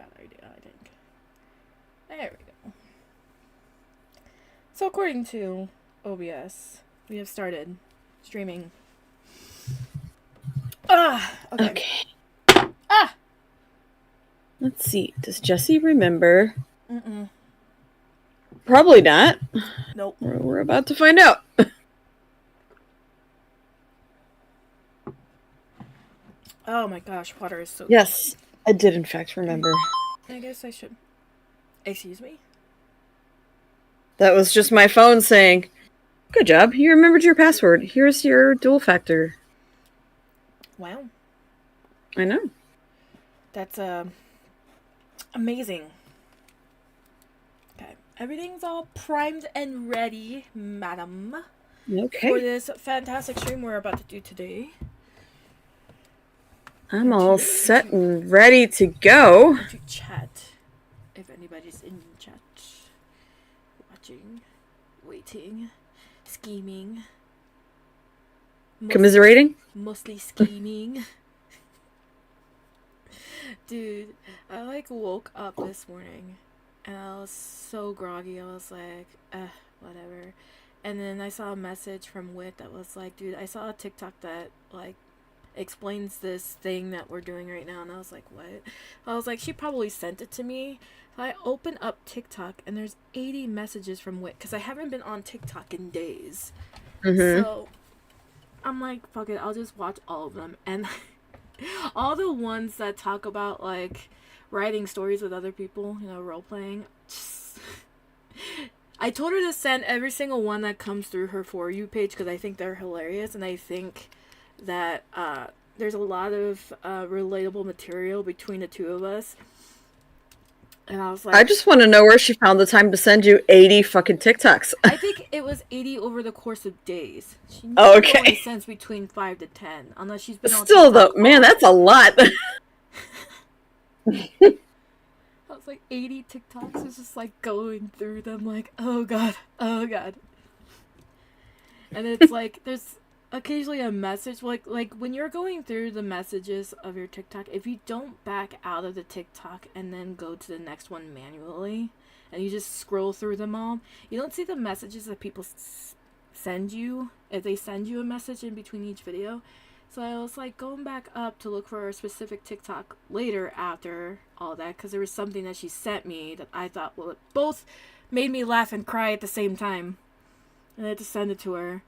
bad idea, I think. There we go. So according to OBS, we have started streaming. Okay. Okay. Let's see. Does Jesse remember? Mm-mm. Probably not. Nope. We're about to find out. Oh my gosh, water is so Yes, I did in fact remember. good. I guess I should. Excuse me? That was just my phone saying, "Good job, you remembered your password. Here's your dual factor." Wow. I know. That's amazing. Okay. Everything's all primed and ready, madam. Okay. For this fantastic stream we're about to do today. I'm all set and ready to go. To chat. If anybody's in chat. Watching. Waiting. Scheming. Commiserating? Mostly scheming. Dude, I woke up this morning and I was so groggy. I was like, whatever. And then I saw a message from Wit that was like, dude, I saw a TikTok that explains this thing that we're doing right now, and I was like, what? I was like, she probably sent it to me. So I open up TikTok and there's 80 messages from Wit because I haven't been on TikTok in days. So I'm like, fuck it, I'll just watch all of them. And all the ones that talk about writing stories with other people, role playing. I told her to send every single one that comes through her For You page because I think they're hilarious, and I think that there's a lot of relatable material between the two of us. And I was like, I just want to know where she found the time to send you 80 fucking TikToks. I think it was 80 over the course of days. She only sends between 5 to 10, unless she's been on Still though, man, that's a lot. I was like, 80 TikToks is just going through them like, oh god. And it's there's occasionally a message like when you're going through the messages of your TikTok, if you don't back out of the TikTok and then go to the next one manually and you just scroll through them all, you don't see the messages that people send you if they send you a message in between each video. So I was going back up to look for a specific TikTok later after all that, because there was something that she sent me that I thought both made me laugh and cry at the same time, and I had to send it to her.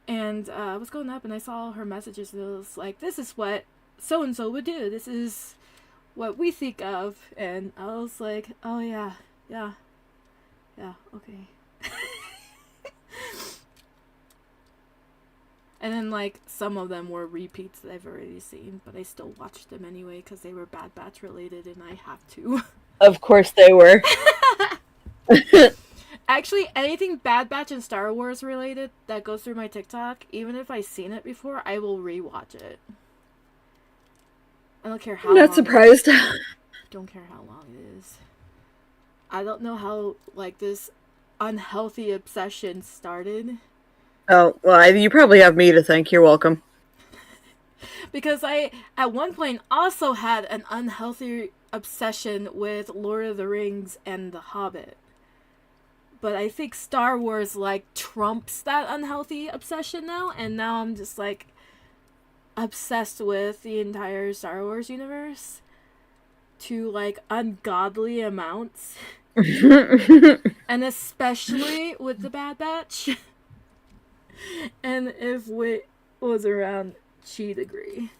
And I was going up and I saw her messages, and it was like, this is what so-and-so would do. This is what we think of. And I was like, oh yeah, okay. And then some of them were repeats that I've already seen, but I still watched them anyway because they were Bad Batch related and I have to. Of course they were. Actually, anything Bad Batch and Star Wars related that goes through my TikTok, even if I've seen it before, I will rewatch it. I don't care how long. I'm not surprised. Don't care how long it is. I don't know how this unhealthy obsession started. Oh, well, you probably have me to thank. You're welcome. Because I, at one point, also had an unhealthy obsession with Lord of the Rings and The Hobbit. But I think Star Wars, trumps that unhealthy obsession now, and now I'm just, obsessed with the entire Star Wars universe to, ungodly amounts. And especially with the Bad Batch. And if Wit was around, she'd agree.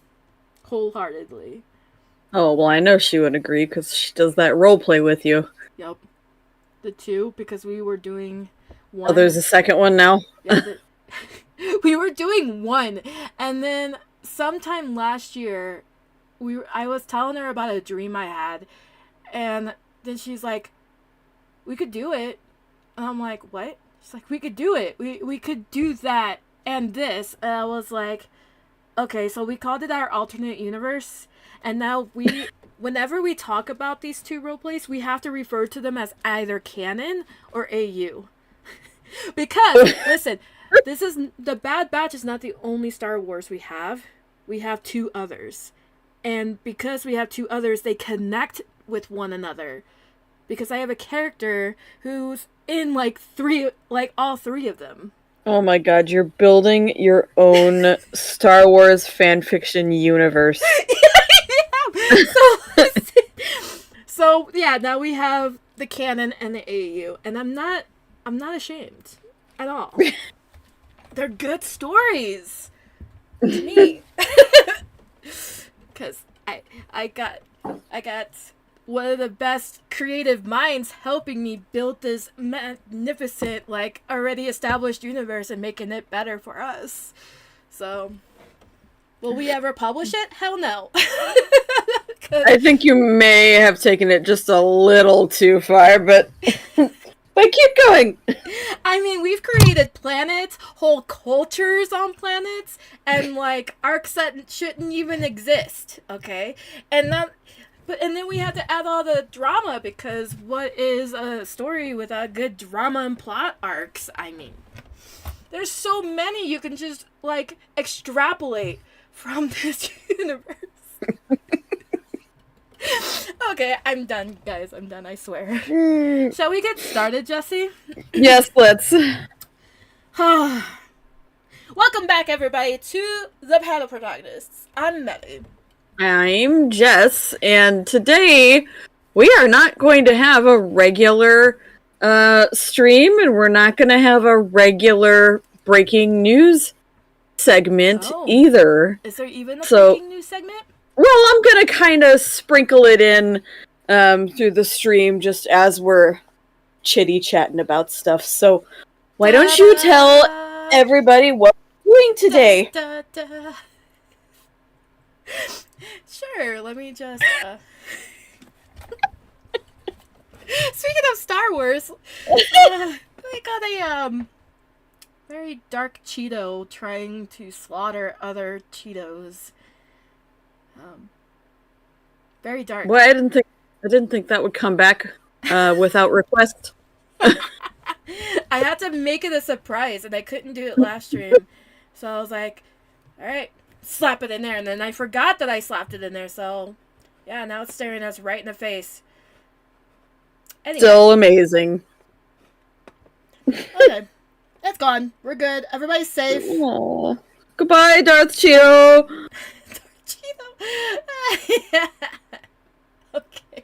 Wholeheartedly. Oh, well, I know she would agree, because she does that roleplay with you. Yep. The two, because we were doing one. Oh, there's a second one now? Yeah, we were doing one, and then sometime last year, I was telling her about a dream I had, and then she's like, we could do it. And I'm like, what? She's like, we could do it. We could do that and this. And I was like, okay, so we called it our alternate universe, and now whenever we talk about these two roleplays, we have to refer to them as either canon or AU. Because, listen, the Bad Batch is not the only Star Wars we have. We have two others. And because we have two others, they connect with one another. Because I have a character who's in like all three of them. Oh my god, you're building your own Star Wars fanfiction universe. So yeah, now we have the canon and the AU, and I'm not ashamed at all. They're good stories to me. Cause I got one of the best creative minds helping me build this magnificent, like, already established universe and making it better for us. So, will we ever publish it? Hell no. I think you may have taken it just a little too far, but keep going. I mean, we've created planets, whole cultures on planets, and like arcs that shouldn't even exist. Okay, and then we have to add all the drama, because what is a story without good drama and plot arcs? I mean, there's so many you can just like extrapolate from this universe. Okay, I'm done, guys. I'm done, I swear. Shall we get started, Jesse? Yes, let's. Welcome back, everybody, to The Panel Protagonists. I'm Melly. I'm Jess, and today we are not going to have a regular stream, and we're not going to have a regular breaking news segment either. Is there even a breaking news segment? Well, I'm going to kind of sprinkle it in through the stream just as we're chitty-chatting about stuff. So why don't you tell everybody what we're doing today? Sure, let me just... Speaking of Star Wars, we got a very dark Cheeto trying to slaughter other Cheetos. Very dark. Well, I didn't think that would come back without request. I had to make it a surprise, and I couldn't do it last stream. So I was like, alright, slap it in there. And then I forgot that I slapped it in there, so yeah, now it's staring us right in the face. Anyway. Still amazing. Okay. It's gone. We're good. Everybody's safe. Aww. Goodbye, Darth Cheeto! Yeah. Okay.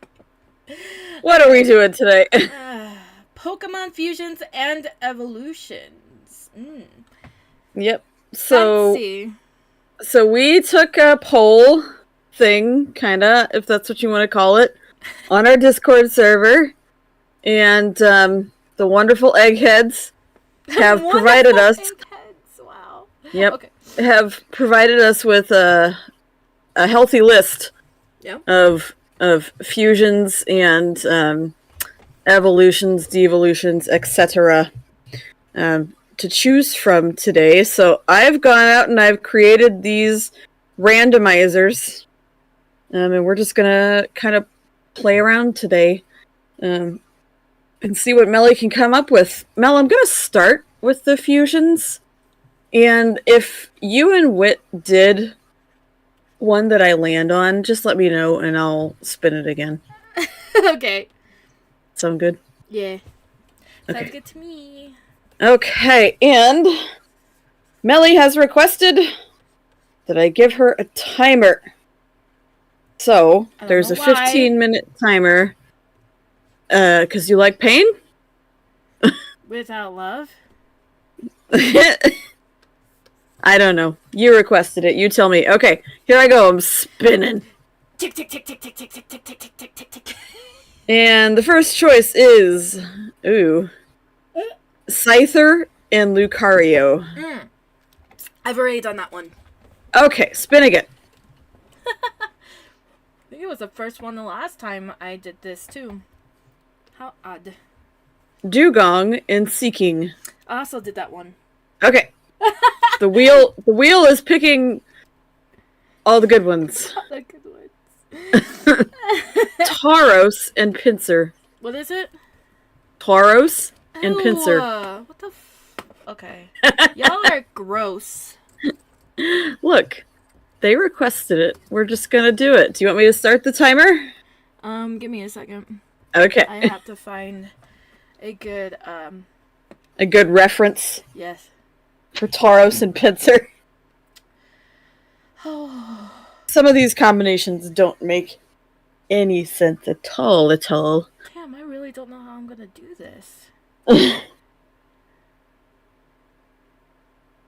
What are we doing today? Pokemon fusions and evolutions. Yep. So Fancy. So we took a poll thing, kinda, if that's what you want to call it, on our Discord server, and the wonderful eggheads have provided us. Eggheads. Wow. Yep. Okay. Have provided us with a healthy list of fusions and evolutions, devolutions, etc. To choose from today. So I've gone out and I've created these randomizers, and we're just gonna kind of play around today and see what Melly can come up with. Mel, I'm gonna start with the fusions, and if you and Wit did one that I land on, just let me know and I'll spin it again. Okay. Sound good? Yeah. Okay. Sounds good to me. Okay, and Melly has requested that I give her a timer. So, there's a 15-minute timer. Because you like pain? Without love? I don't know. You requested it. You tell me. Okay, here I go. I'm spinning. Tick, tick, tick, tick, tick, tick, tick, tick, tick, tick, tick, tick, tick. And the first choice is... Ooh. Scyther and Lucario. I've already done that one. Okay, spin again. I think it was the first one the last time I did this, too. How odd. Dugong and Seeking. I also did that one. Okay. The wheel is picking all the good ones. All the good ones. Tauros and Pinsir. What is it? Tauros and Pinsir. What the okay. Y'all are gross. Look, They requested it. We're just gonna do it. Do you want me to start the timer? Give me a second. Okay. I have to find a good reference. Yes. For Tauros and Pinsir. Some of these combinations don't make any sense at all. Damn, I really don't know how I'm gonna do this.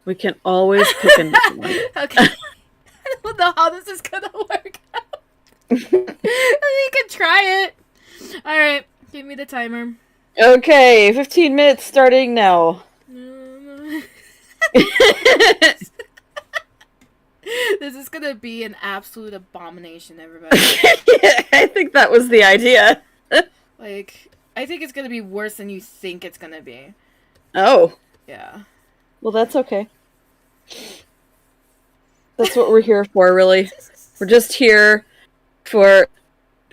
We can always pick a new one. Okay. I don't know how this is gonna work out. We can try it. Alright, give me the timer. Okay, 15 minutes starting now. This is gonna be an absolute abomination, everybody. I think that was the idea. Like, I think it's gonna be worse than you think it's gonna be. Oh. Yeah. Well, that's okay. That's what we're here for, really. We're just here for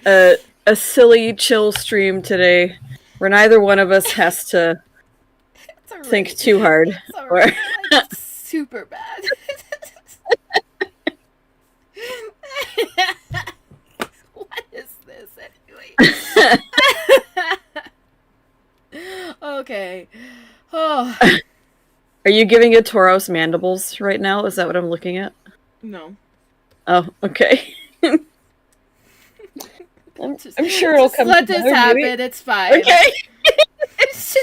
a silly, chill stream today, where neither one of us has to think too hard. It's like, super bad. What is this anyway? Okay. Oh. Are you giving it Tauros mandibles right now? Is that what I'm looking at? No. Oh, okay. I'm sure it'll come let this happen. Maybe. It's fine. Okay. It's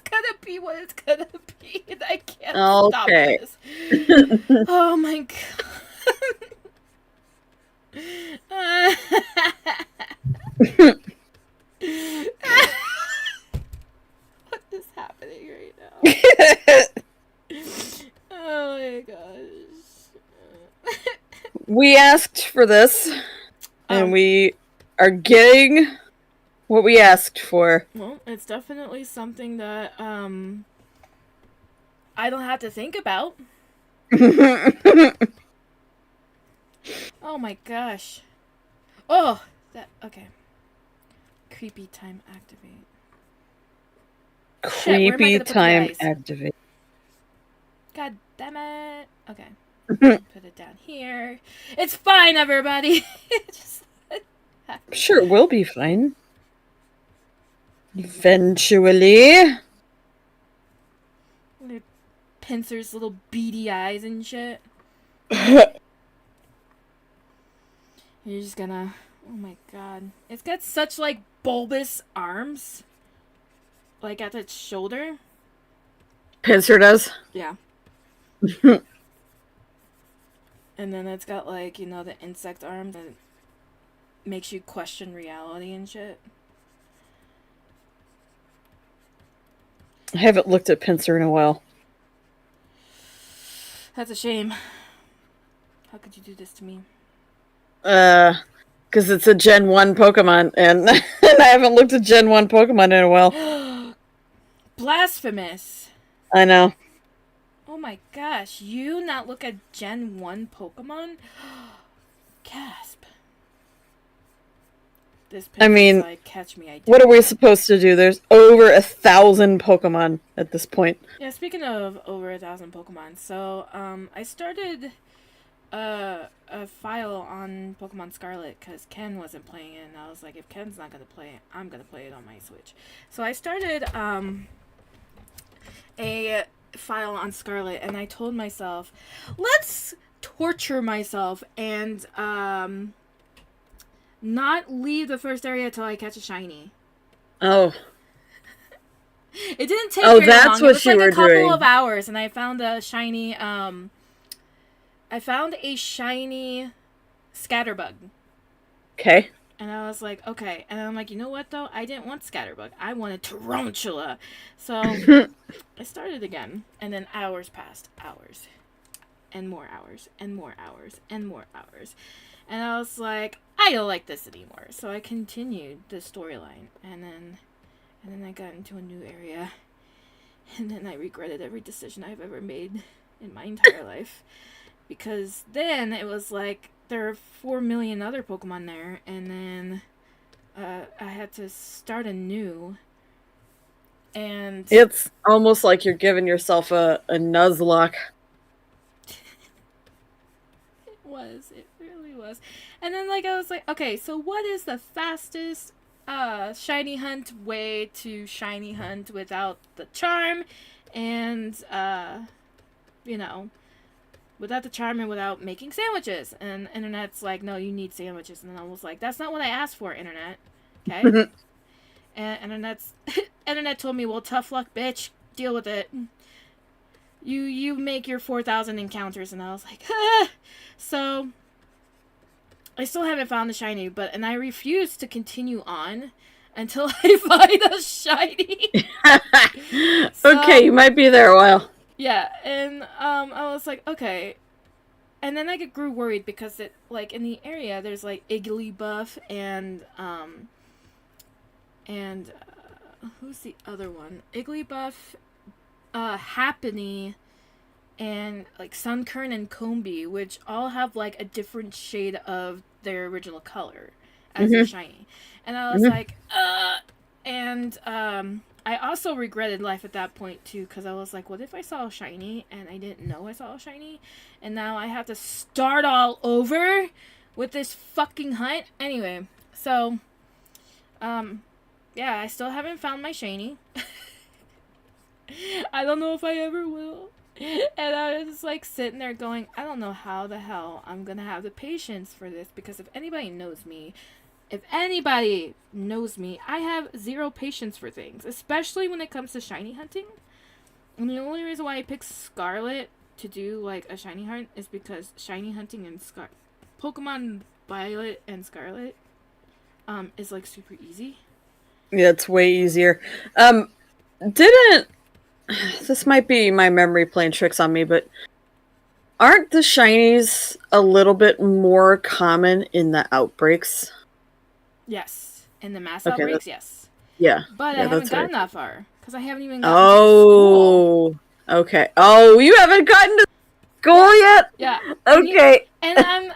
gonna be what it's gonna be, and I can't stop this. Oh my god. What is happening right now? Oh my gosh. We asked for this, and we are getting what we asked for. Well, it's definitely something that I don't have to think about. Oh my gosh. Oh, okay. Creepy time activate. Creepy time activate. God damn it. Okay. Put it down here. It's fine, everybody. Sure, it will be fine. Eventually. Pinsir's little beady eyes and shit. You're just gonna... Oh my god. It's got such, like, bulbous arms. Like, at its shoulder. Pinsir does? Yeah. And then it's got, like, you know, the insect arm that makes you question reality and shit. I haven't looked at Pinsir in a while. That's a shame. How could you do this to me? Because it's a Gen 1 Pokemon, and I haven't looked at Gen 1 Pokemon in a while. Blasphemous. I know. Oh my gosh, you not look at Gen 1 Pokemon? Gasp. This I mean, like, catch me, what are we supposed to do? There's over 1,000 Pokemon at this point. Yeah, speaking of over 1,000 Pokemon, so, I started a file on Pokemon Scarlet because Ken wasn't playing it, and I was like, if Ken's not gonna play it, I'm gonna play it on my Switch. So I started a file on Scarlet, and I told myself, let's torture myself and not leave the first area till I catch a shiny. Oh. It didn't take very that's long. What it was you like were a couple doing. of hours, and I found a shiny Scatterbug. Okay. And I was like, okay. And I'm like, you know what, though? I didn't want Scatterbug. I wanted Tarantula. So I started again. And then hours passed. Hours. And more hours. And more hours. And more hours. And I was like, I don't like this anymore. So I continued the storyline. And then I got into a new area. And then I regretted every decision I've ever made in my entire life. Because then it was like, there are 4 million other Pokemon there, and then I had to start anew. And it's almost like you're giving yourself a Nuzlocke. was. It really was. And then, like, I was like, okay, so what is the fastest shiny hunt way to shiny hunt without the charm and, you know, without the charm and without making sandwiches? And internet's like, no, you need sandwiches. And I was like, that's not what I asked for, internet. Okay? And internet told me, well, tough luck, bitch. Deal with it. You make your 4,000 encounters. And I was like, ah. So I still haven't found the shiny, and I refuse to continue on until I find a shiny. So, okay, you might be there a while. Yeah, and I was like, okay. And then I grew worried because it, like, in the area there's like Igglybuff and who's the other one? Igglybuff, Happiny, and like Sunkern and Combee, which all have like a different shade of their original color as a shiny. And I was like, and I also regretted life at that point too, because I was like, what if I saw a shiny and I didn't know I saw a shiny, and now I have to start all over with this fucking hunt? Anyway, so yeah, I still haven't found my shiny. I don't know if I ever will. And I was like sitting there going, I don't know how the hell I'm gonna have the patience for this, because if anybody knows me, I have zero patience for things, especially when it comes to shiny hunting. And the only reason why I picked Scarlet to do like a shiny hunt is because shiny hunting in Pokemon Violet and Scarlet is like super easy. Yeah, it's way easier. This might be my memory playing tricks on me, but aren't the shinies a little bit more common in the outbreaks? Yes. In the mass outbreaks, yes. Yeah. But yeah, I haven't gotten that far, because I haven't even gotten to school. Okay. Oh, you haven't gotten to school yet? Yeah. Okay. And I'm...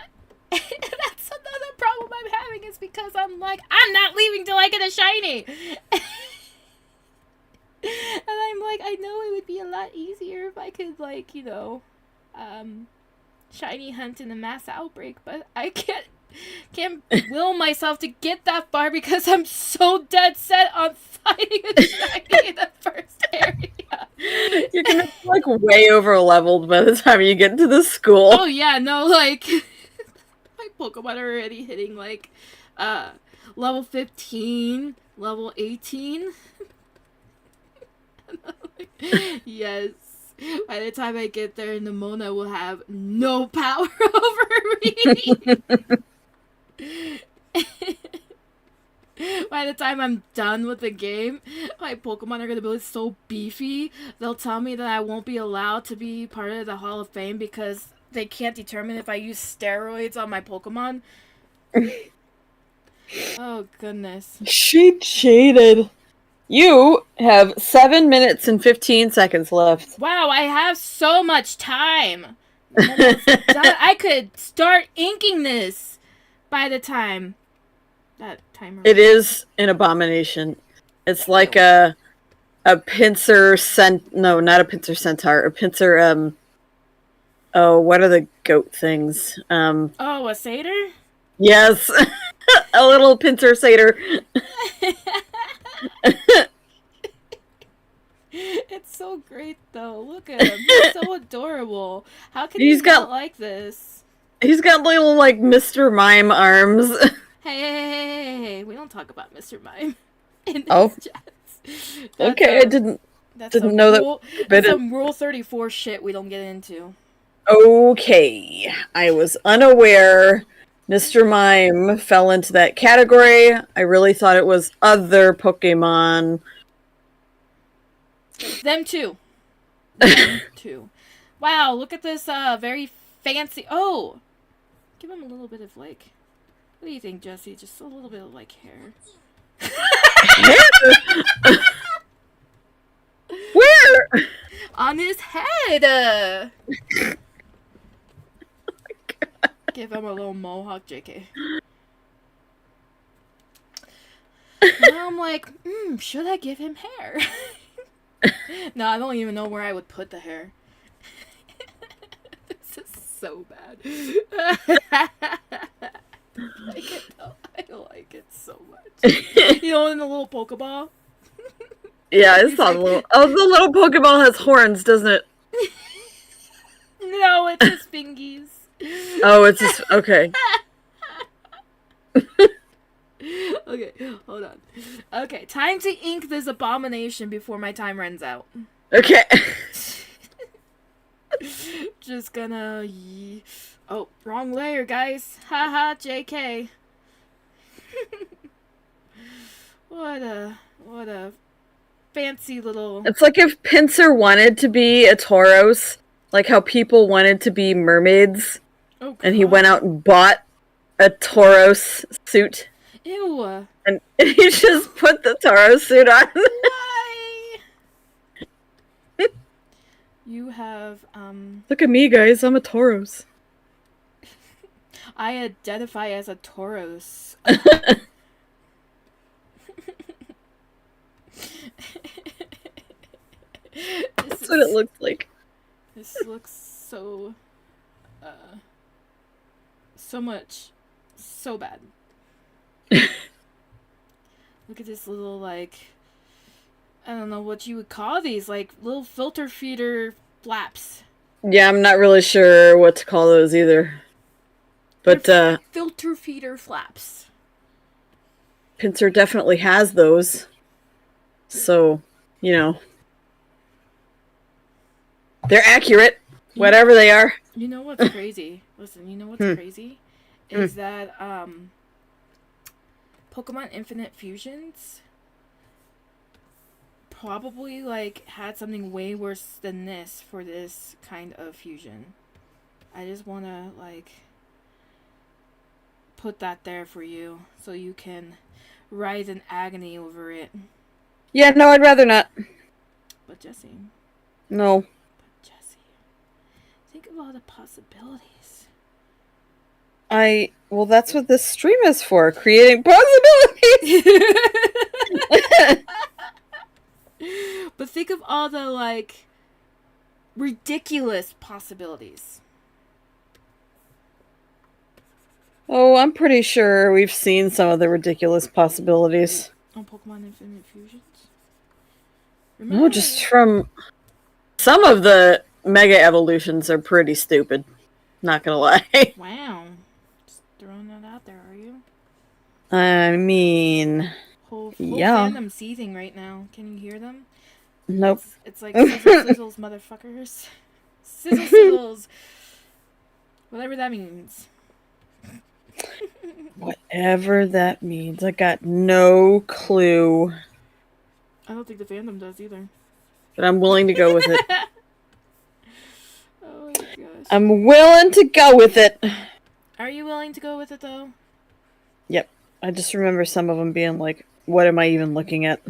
that's another problem I'm having, is because I'm like, I'm not leaving till I get a shiny! And I'm like, I know it would be a lot easier if I could, like, you know, shiny hunt in the mass outbreak, but I can't will myself to get that far because I'm so dead set on finding a shiny in the first area. You're gonna be, like, way over leveled by the time you get to the school. Oh yeah, no, like, my Pokemon are already hitting, like, level 15, level 18. Yes. By the time I get there, Nemona will have no power over me. By the time I'm done with the game, my Pokemon are gonna be so beefy, they'll tell me that I won't be allowed to be part of the Hall of Fame because they can't determine if I use steroids on my Pokemon. Oh, goodness. She cheated. You have 7 minutes and 15 seconds left. Wow, I have so much time. I could start inking this by the time that timer. It is an abomination. It's like a pincer no, not a pincer centaur. A pincer what are the goat things? A satyr? Yes. A little pincer satyr. It's so great though. Look at him. He's so adorable. How can he not like this? He's got little, like, Mr. Mime arms. Hey, we don't talk about Mr. Mime in this chat. Okay, I didn't know that. That's some Rule 34 shit we don't get into. Okay, I was unaware Mr. Mime fell into that category. I really thought it was other Pokemon. Them too. Them too. Wow, look at this very fancy... Oh! Give him a little bit of, like... What do you think, Jesse? Just a little bit of, like, hair. Where? On his head! Give him a little mohawk, JK. Now I'm like, should I give him hair? No, I don't even know where I would put the hair. This is so bad. I like it though. I like it so much. You know, in the little Pokeball. Yeah, I saw the little. Oh, the little Pokeball has horns, doesn't it? No, it's his fingies. Oh, it's just okay. Okay, hold on. Okay, time to ink this abomination before my time runs out. Okay. Just gonna. Oh, wrong layer, guys. Haha, JK. What a fancy little. It's like if Pinsir wanted to be a Tauros, like how people wanted to be mermaids, and he went out and bought a Tauros suit. Ew. And he just put the Tauros suit on. Why? You have, Look at me, guys. I'm a Tauros. I identify as a Tauros. That's what it looks like. This looks so, so bad. Look at this little, like, I don't know what you would call these, like, little filter feeder flaps. Yeah, I'm not really sure what to call those either. But, filter feeder flaps. Pinsir definitely has those. So, you know. They're accurate, whatever they are. You know what's crazy? Listen, you know what's crazy? Is that, Pokemon Infinite Fusions probably, like, had something way worse than this for this kind of fusion. I just want to, like, put that there for you so you can writhe in agony over it. Yeah, no, I'd rather not. But Jesse. No. But Jesse. Think of all the possibilities. Well, that's what this stream is for, creating possibilities! But think of all the, like, ridiculous possibilities. Oh, I'm pretty sure we've seen some of the ridiculous possibilities. On Pokemon Infinite Fusions? No, just from... Some of the Mega Evolutions are pretty stupid. Not gonna lie. Wow. Just throwing that out there, are you? I mean... Whole yeah. fandom seething right now. Can you hear them? Nope. It's like sizzles, motherfuckers. Sizzles. Whatever that means. Whatever that means. I got no clue. I don't think the fandom does either. But I'm willing to go with it. Oh my gosh. I'm willing to go with it. Are you willing to go with it, though? Yep. I just remember some of them being like, what am I even looking at?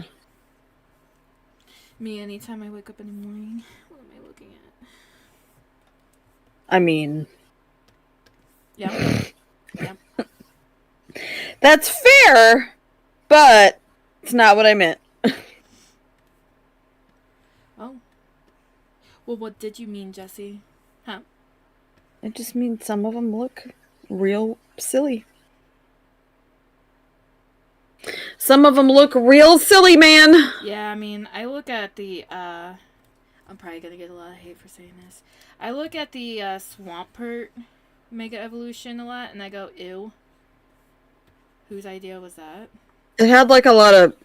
Me, anytime I wake up in the morning, what am I looking at? I mean... Yeah. Yeah. That's fair, but it's not what I meant. Oh. Well, what did you mean, Jesse? Huh? I just mean some of them look real silly. Some of them look real silly, man. Yeah, I mean, I look at the, I'm probably gonna get a lot of hate for saying this. I look at the, Swampert Mega Evolution a lot, and I go, ew. Whose idea was that? It had like a lot of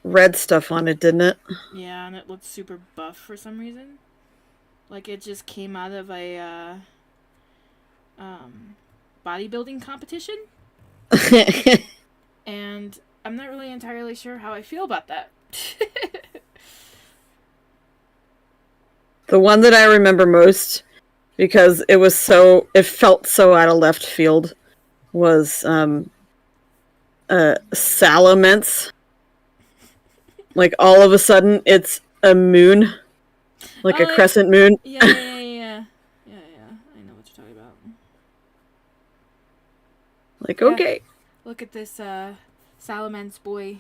red stuff on it, didn't it? Yeah, and it looked super buff for some reason. Like it just came out of a, bodybuilding competition. And I'm not really entirely sure how I feel about that. The one that I remember most, because it felt so out of left field, was Salamence. Like all of a sudden it's a moon. Like a crescent moon. Yeah. I know what you're talking about. Like, okay. Look at this Salamence boy.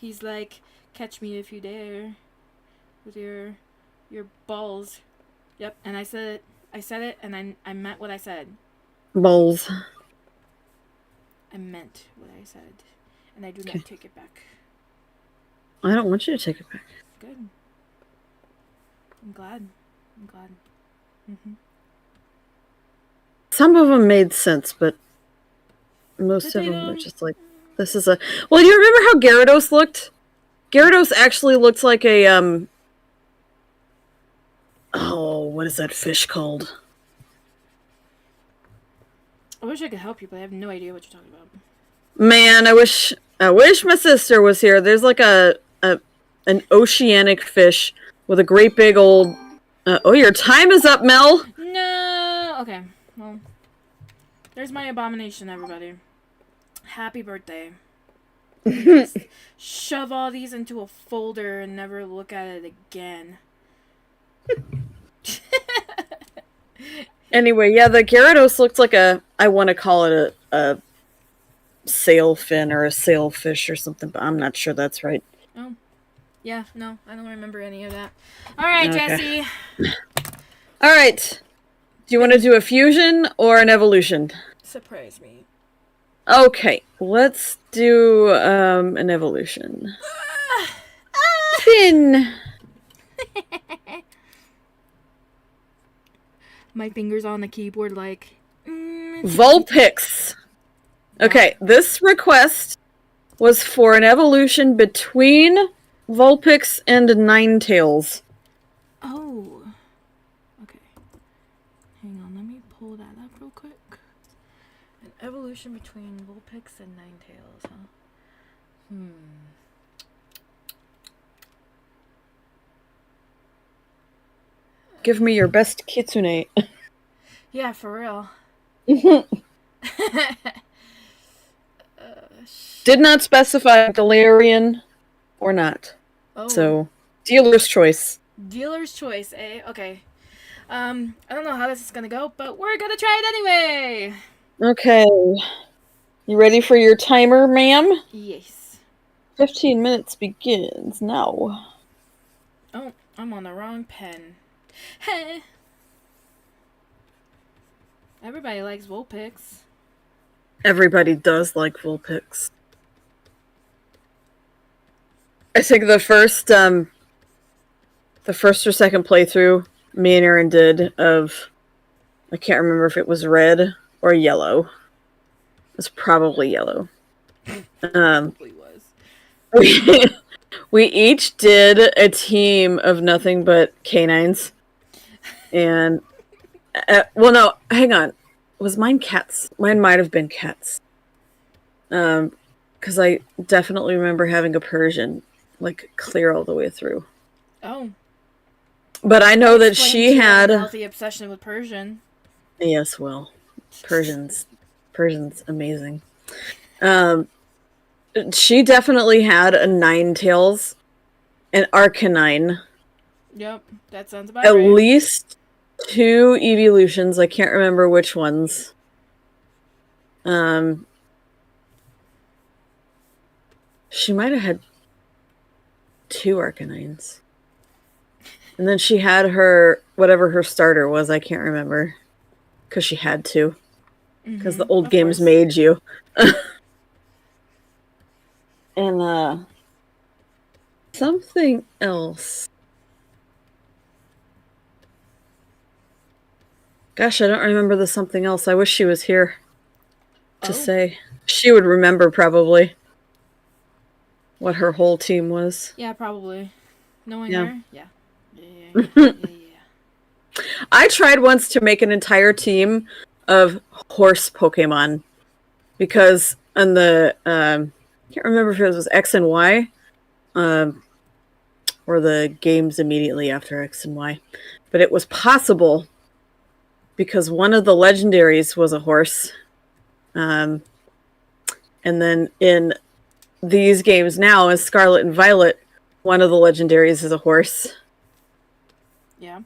He's like, catch me if you dare. With your balls. Yep, and I said it. I said it, and I meant what I said. Balls. I meant what I said, and I do not take it back. I don't want you to take it back. Good. I'm glad. Mm-hmm. Some of them made sense, but most of them were just like, this is a... Well, you remember how Gyarados looked? Gyarados actually looked like a, Oh, what is that fish called? I wish I could help you, but I have no idea what you're talking about. Man, I wish my sister was here. There's like an oceanic fish with a great big old... oh, your time is up, Mel! No! Okay, well... There's my abomination, everybody. Happy birthday. Just shove all these into a folder and never look at it again. Anyway, yeah, the Gyarados looked like I want to call it a sailfin or a sailfish or something, but I'm not sure that's right. Oh. Yeah, no, I don't remember any of that. Alright, okay. Jesse. Alright. Do you want to do a fusion or an evolution? Surprise me. Okay, let's do an evolution. Fin! My fingers on the keyboard like... Vulpix! Okay, this request was for an evolution between Vulpix and Ninetales. Oh. Okay. Hang on, let me pull that up real quick. An evolution between Vulpix and Ninetales, huh? Give me your best Kitsune. Yeah, for real. Did not specify Galarian or not. Oh. So, dealer's choice. Dealer's choice, eh? Okay. I don't know how this is gonna go, but we're gonna try it anyway! Okay. You ready for your timer, ma'am? Yes. 15 minutes begins now. Oh, I'm on the wrong pen. Hey! Everybody likes Vulpix. Everybody does like Vulpix. I think the first or second playthrough me and Aaron did of, I can't remember if it was red or yellow. It was probably yellow. Probably was. We each did a team of nothing but canines. And, well, no, hang on. Was mine cats? Mine might have been cats. Because I definitely remember having a Persian, like, clear all the way through. Oh. But I know that she had a healthy obsession with Persian. Yes, well, Persian's amazing. She definitely had a Ninetales, an Arcanine. Yep, that sounds about right. At right. least 2 evolutions. I can't remember which ones. She might have had 2 Arcanines. And then she had her, whatever her starter was, I can't remember. Because she had to. Because the old games made you. And, something else. Gosh, I don't remember the something else. I wish she was here to say. She would remember, probably, what her whole team was. Yeah, probably. Knowing her? Yeah. I tried once to make an entire team of horse Pokemon. Because on the, I can't remember if it was X and Y, or the games immediately after X and Y. But it was possible because one of the legendaries was a horse. And then in these games now, as Scarlet and Violet, one of the legendaries is a horse. Yeah.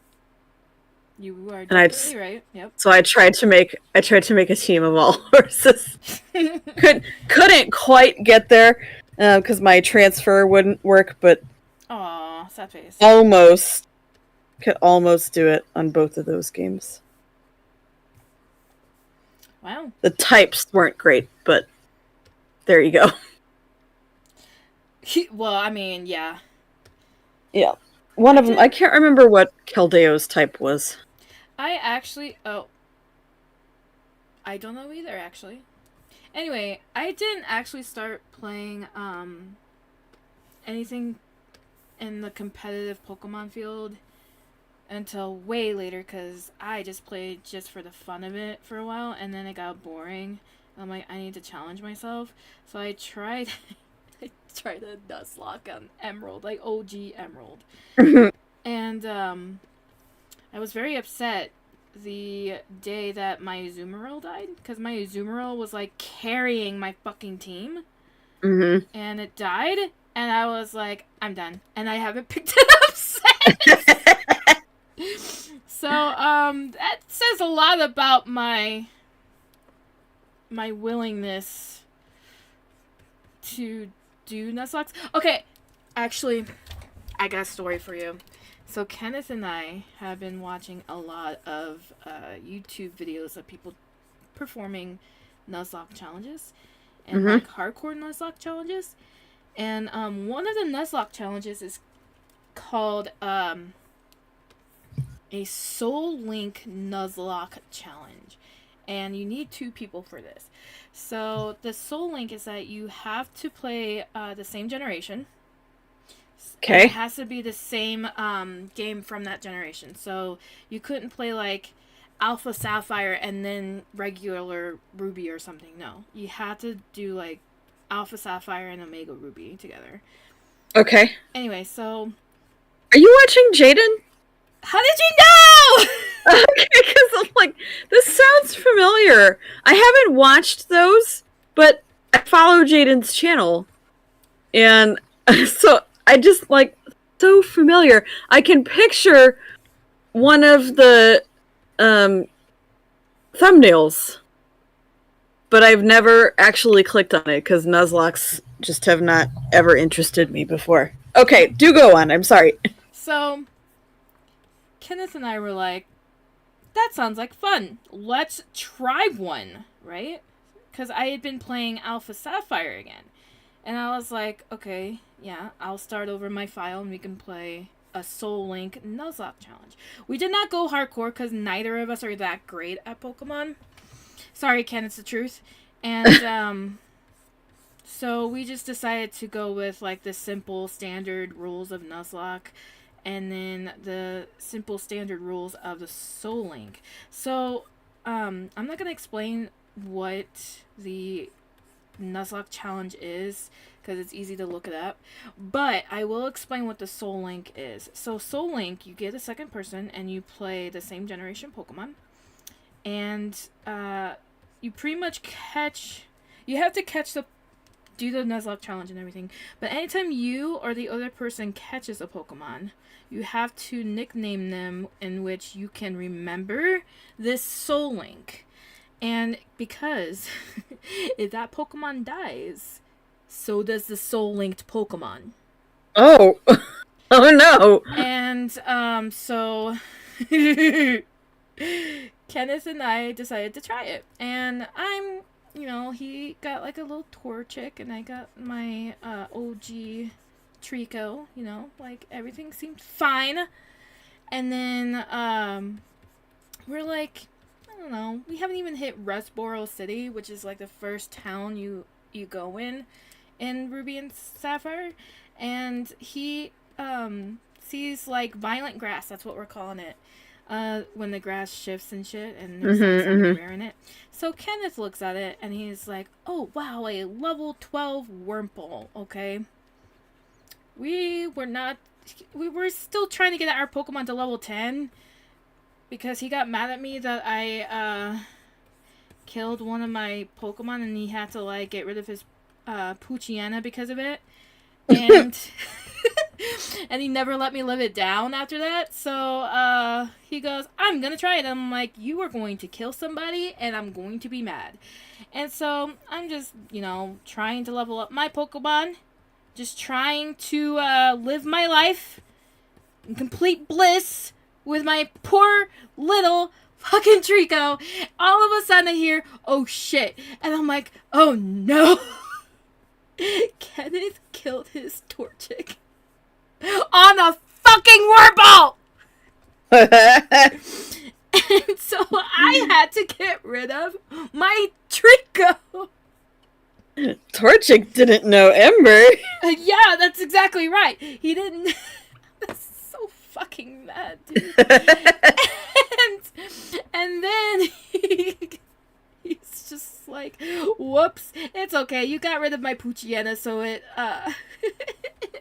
You are definitely right. Yep. So I tried to make a team of all horses. Couldn't quite get there because my transfer wouldn't work, but aw, sad face. Could almost do it on both of those games. Wow. The types weren't great, but there you go. Well, I mean, yeah. Yeah. One of them, I can't remember what Keldeo's type was. I don't know either, actually. Anyway, I didn't actually start playing anything in the competitive Pokemon field until way later, because I just played just for the fun of it for a while, and then it got boring. I'm like, I need to challenge myself. So I tried I tried a Nuzlocke on Emerald, like OG Emerald. And I was very upset the day that my Azumarill died, because my Azumarill was like carrying my fucking team. Mm-hmm. And it died, and I was like, I'm done. And I haven't picked it up since. So, that says a lot about my willingness to do Nuzlocke. Okay, actually, I got a story for you. So Kenneth and I have been watching a lot of YouTube videos of people performing Nuzlocke challenges and like hardcore Nuzlocke challenges. And one of the Nuzlocke challenges is called a Soul Link Nuzlocke challenge. And you need 2 people for this. So the Soul Link is that you have to play the same generation. Okay. It has to be the same game from that generation. So you couldn't play like Alpha Sapphire and then regular Ruby or something. No. You had to do like Alpha Sapphire and Omega Ruby together. Okay. Anyway, so... Are you watching Jaden? How did you know? Okay, because I'm like, this sounds familiar. I haven't watched those, but I follow Jaden's channel. And so I just, like, so familiar. I can picture one of the thumbnails, but I've never actually clicked on it because Nuzlocks just have not ever interested me before. Okay, do go on. I'm sorry. So, Kenneth and I were like, that sounds like fun. Let's try one, right? Because I had been playing Alpha Sapphire again. And I was like, okay, yeah, I'll start over my file and we can play a Soul Link Nuzlocke challenge. We did not go hardcore because neither of us are that great at Pokemon. Sorry, Ken, it's the truth. And so we just decided to go with like the simple standard rules of Nuzlocke and then the simple standard rules of the Soul Link. So I'm not going to explain what the Nuzlocke challenge is because it's easy to look it up, but I will explain what the Soul Link is. So Soul Link, you get a second person and you play the same generation Pokemon, and you pretty much do the Nuzlocke challenge and everything, but anytime you or the other person catches a Pokemon, you have to nickname them in which you can remember this Soul Link. And because if that Pokemon dies, so does the Soul Linked Pokemon. Oh. Oh no. And so Kenneth and I decided to try it. And he got like a little Torchic and I got my OG Trico, like everything seemed fine. And then we're like, I don't know, we haven't even hit Rustboro City, which is like the first town you go in Ruby and Sapphire, and he sees like violent grass, that's what we're calling it, when the grass shifts and shit, and there's something rare in it. So Kenneth looks at it and he's like, oh wow, a level 12 Wurmple. Okay, we were still trying to get our Pokemon to level 10 because he got mad at me that I killed one of my Pokemon and he had to like get rid of his Poochyena because of it. And and he never let me live it down after that. So he goes, I'm gonna try it. I'm like, you are going to kill somebody and I'm going to be mad. And so I'm just, trying to level up my Pokemon. Just trying to live my life in complete bliss with my poor little fucking Trico. All of a sudden I hear, oh shit. And I'm like, oh no. Kenneth killed his Torchic on a fucking Wurmple! And so I had to get rid of my Trico. Torchic didn't know Ember. Yeah, that's exactly right. He didn't. That's so fucking mad, dude. and then he's just like, whoops, it's okay. You got rid of my Poochyena, so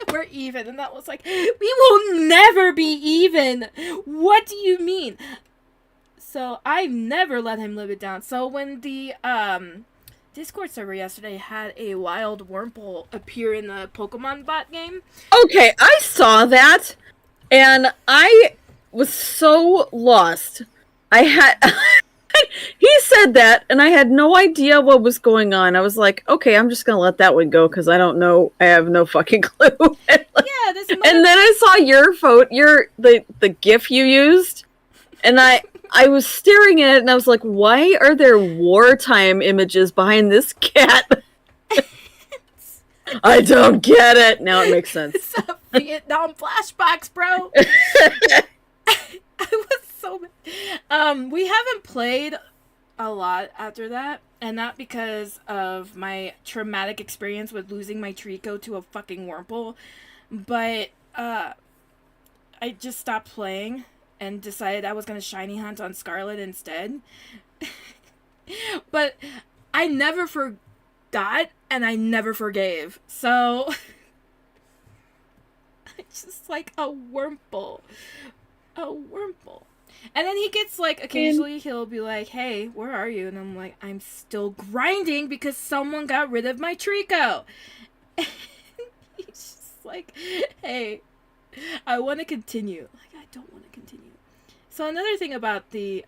we're even. And that was like, we will never be even. What do you mean? So I never let him live it down. So when the Discord server yesterday had a wild Wurmple appear in the Pokemon bot game. Okay, I saw that, and I was so lost. I had... he said that, and I had no idea what was going on. I was like, okay, I'm just gonna let that one go, because I don't know. I have no fucking clue. Yeah, this and then I saw your photo, the GIF you used, and I was staring at it, and I was like, why are there wartime images behind this cat? I don't get it. Now it makes sense. It's a Vietnam flashbacks, bro. I was so mad. We haven't played a lot after that, and not because of my traumatic experience with losing my Trico to a fucking Wurmple, but I just stopped playing and decided I was going to shiny hunt on Scarlet instead. But I never forgot, and I never forgave. So, it's just like a Wurmple. A Wurmple. And then he gets, like, occasionally he'll be like, hey, where are you? And I'm like, I'm still grinding because someone got rid of my Trico. And he's just like, hey, I want to continue. Like, I don't want to continue. So another thing about the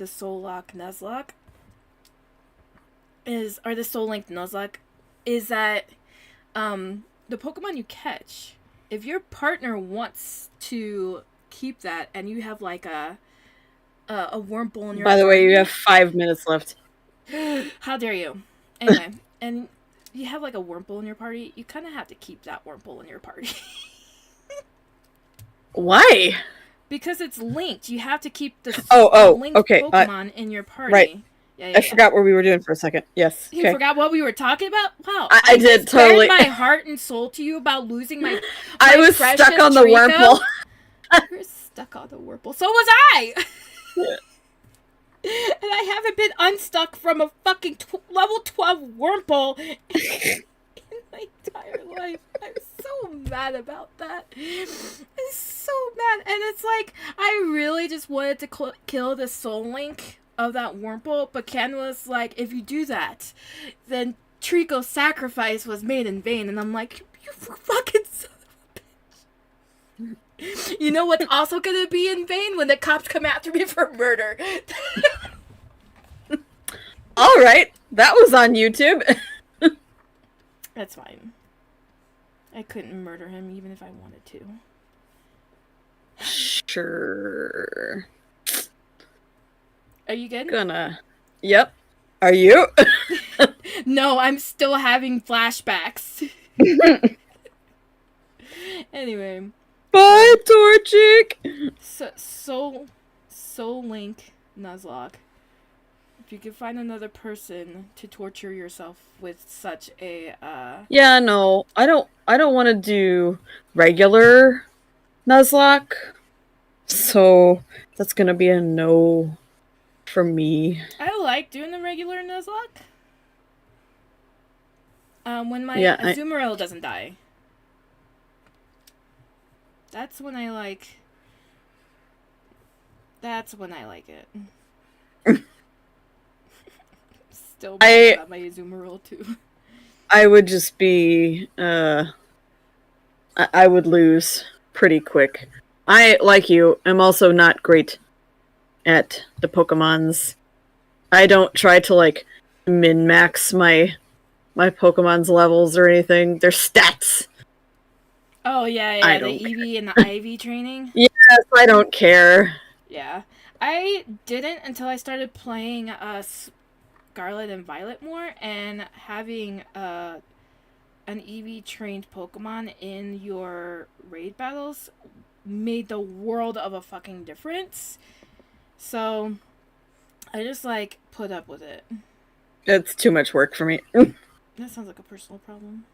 Soul-Lock Nuzlocke or the Soul Link Nuzlocke is that the Pokemon you catch, if your partner wants to keep that and you have like a Wurmple in your By the way, you have 5 minutes left. How dare you? Anyway, and you have like a Wurmple in your party, you kind of have to keep that Wurmple in your party. Why? Because it's linked. You have to keep the linked okay. Pokemon in your party. Right. Yeah, I forgot what we were doing for a second. Yes. You forgot what we were talking about? Wow. I did, totally. I my heart and soul to you about losing my I was stuck on the Wurmple. You were stuck on the Wurmple. So was I! And I haven't been unstuck from a fucking level 12 Wurmple in my entire life. I'm so mad about that. I'm so mad. And it's like, I really just wanted to kill the Soul Link of that Wurmple, but Ken was like, if you do that, then Trico's sacrifice was made in vain. And I'm like, you fucking son of a bitch. You know what's also gonna be in vain? When the cops come after me for murder. Alright, that was on YouTube. That's fine. I couldn't murder him even if I wanted to. Sure. Are you good? Yep. Are you? No, I'm still having flashbacks. Anyway. Bye, Torchic! Soul Link Nuzlocke. If you could find another person to torture yourself with such a Yeah, no. I don't want to do regular Nuzlocke. So that's gonna be a no for me. I like doing the regular Nuzlocke. When my Azumarill doesn't die. That's when I like it. Still mad about my Azumarill too. I would just be I would lose pretty quick. I, like you, am also not great at the Pokemons. I don't try to, like, min-max my Pokemon's levels or anything. Their stats. Oh, yeah, the Eevee and the Ivy training. Yes, I don't care. Yeah. I didn't until I started playing Scarlet and Violet more, and having an EV trained Pokemon in your raid battles made the world of a fucking difference. So I just like put up with it. It's too much work for me. That sounds like a personal problem.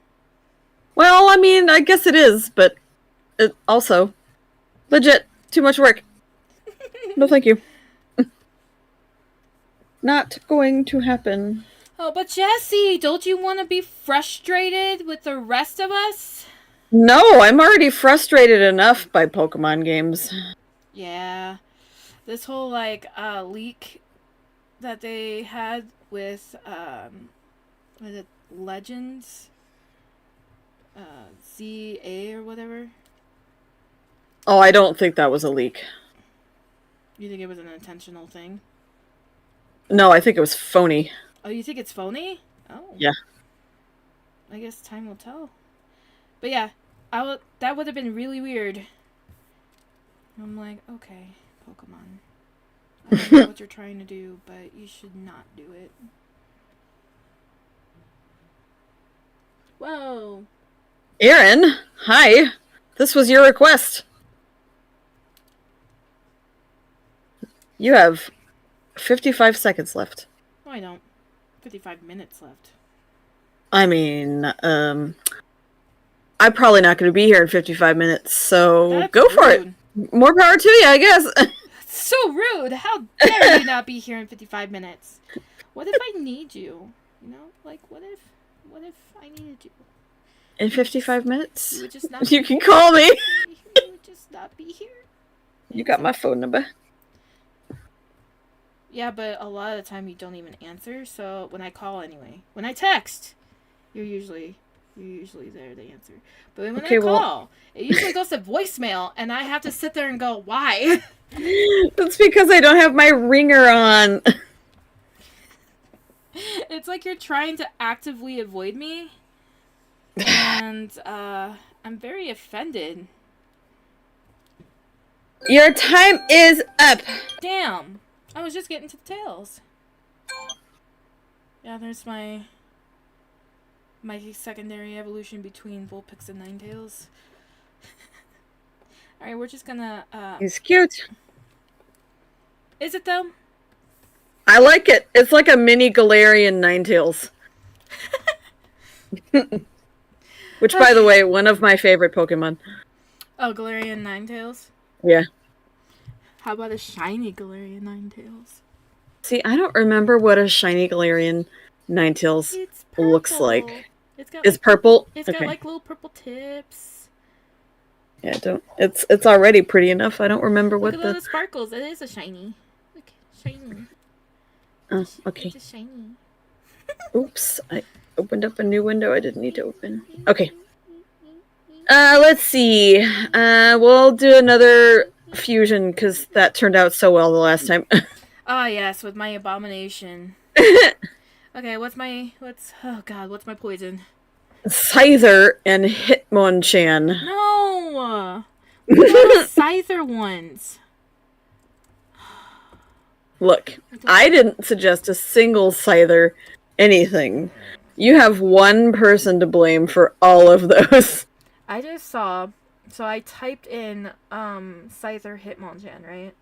Well, I mean, I guess it is, but it also legit too much work. No, thank you. Not going to happen. Oh, but Jesse, don't you want to be frustrated with the rest of us? No, I'm already frustrated enough by Pokemon games. Yeah. This whole, like, leak that they had with, was it Legends? ZA or whatever? Oh, I don't think that was a leak. You think it was an intentional thing? No, I think it was phony. Oh, you think it's phony? Oh. Yeah. I guess time will tell. But yeah, that would have been really weird. I'm like, okay, Pokemon. I don't know what you're trying to do, but you should not do it. Whoa. Aaron, hi. This was your request. You have 55 seconds left. No, I don't. 55 minutes left. I mean, I'm probably not going to be here in 55 minutes, so That's go for rude. it. More power to you, I guess. That's so rude. How dare you not be here in 55 minutes? What if I need you? You know, like what if I needed you? In 55 minutes? You would just not. You can call me. You would just not be here. You got my phone number. Yeah, but a lot of the time you don't even answer. So when I call anyway, when I text, you're usually there to answer. But when I call, it usually goes to voicemail, and I have to sit there and go, why? That's because I don't have my ringer on. It's like you're trying to actively avoid me, and I'm very offended. Your time is up. Damn. I was just getting to the tails. Yeah, there's my secondary evolution between Vulpix and Ninetales. Alright, we're just gonna He's cute. Is it though? I like it. It's like a mini Galarian Ninetales. Which, by the way, one of my favorite Pokemon. Oh, Galarian Ninetales? Yeah. How about a shiny Galarian Ninetales? See, I don't remember what a shiny Galarian Ninetales looks like. It's purple? It's got like little purple tips. Yeah, it's already pretty enough. I don't remember what Look at all the sparkles. It is a shiny. Look, shiny. Oh, okay. It's a shiny. Oops, I opened up a new window I didn't need to open. Okay. Let's see. We'll do another fusion because that turned out so well the last time. Ah, yes, with my abomination. Okay, what's my poison? Scyther and Hitmonchan. No! The Scyther ones. Look, I didn't suggest a single Scyther anything. You have one person to blame for all of those. I just saw, so I typed in Scyther Hitmonchan, right,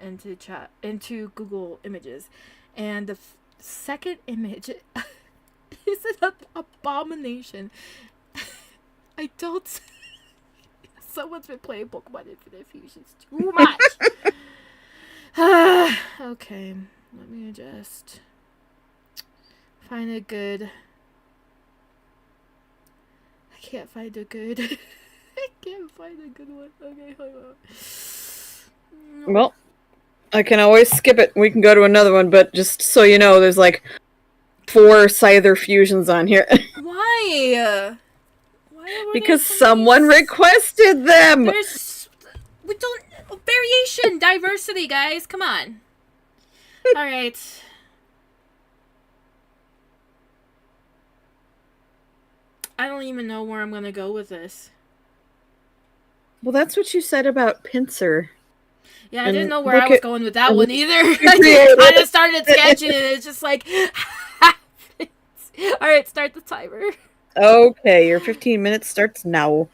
into Google Images, and the second image is an abomination. I don't. Someone's been playing Pokemon Infinite Fusions too much. Okay, let me just find a good. I can't find a good. I can't find a good one. Okay, hold on. Well, I can always skip it. We can go to another one, but just so you know, there's like 4 Scyther fusions on here. Why? Because someone requested them! We don't... Variation! Diversity, guys! Come on. Alright. I don't even know where I'm gonna go with this. Well, that's what you said about Pinsir. Yeah, I didn't And know where I was going with that one either. I creative. kind of started sketching and it's just like... Alright, start the timer. Okay, your 15 minutes starts now.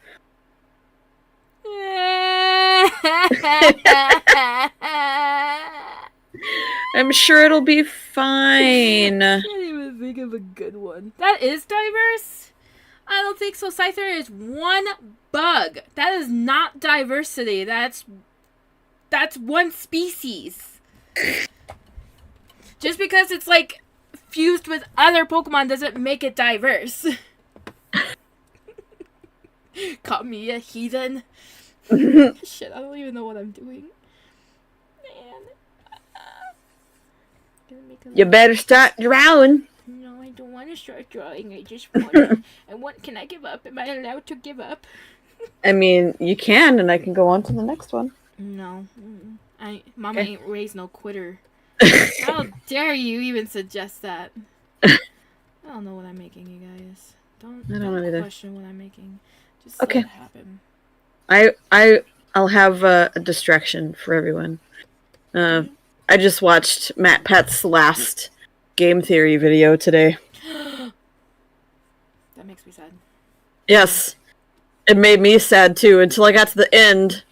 I'm sure it'll be fine. I can't even think of a good one. That is diverse? I don't think so. Scyther is one bug. That is not diversity. That's one species. Just because it's like fused with other Pokemon doesn't make it diverse. Call me a heathen. Shit, I don't even know what I'm doing. Man. You better start drawing. No, I don't want to start drawing. I just want can I give up? Am I allowed to give up? I mean, you can, and I can go on to the next one. No. Mama ain't raised no quitter. How dare you even suggest that? I don't know what I'm making, you guys. Don't question what I'm making. Just let it happen. I'll have a distraction for everyone. I just watched Matt Pett's last game theory video today. That makes me sad. Yes. It made me sad too until I got to the end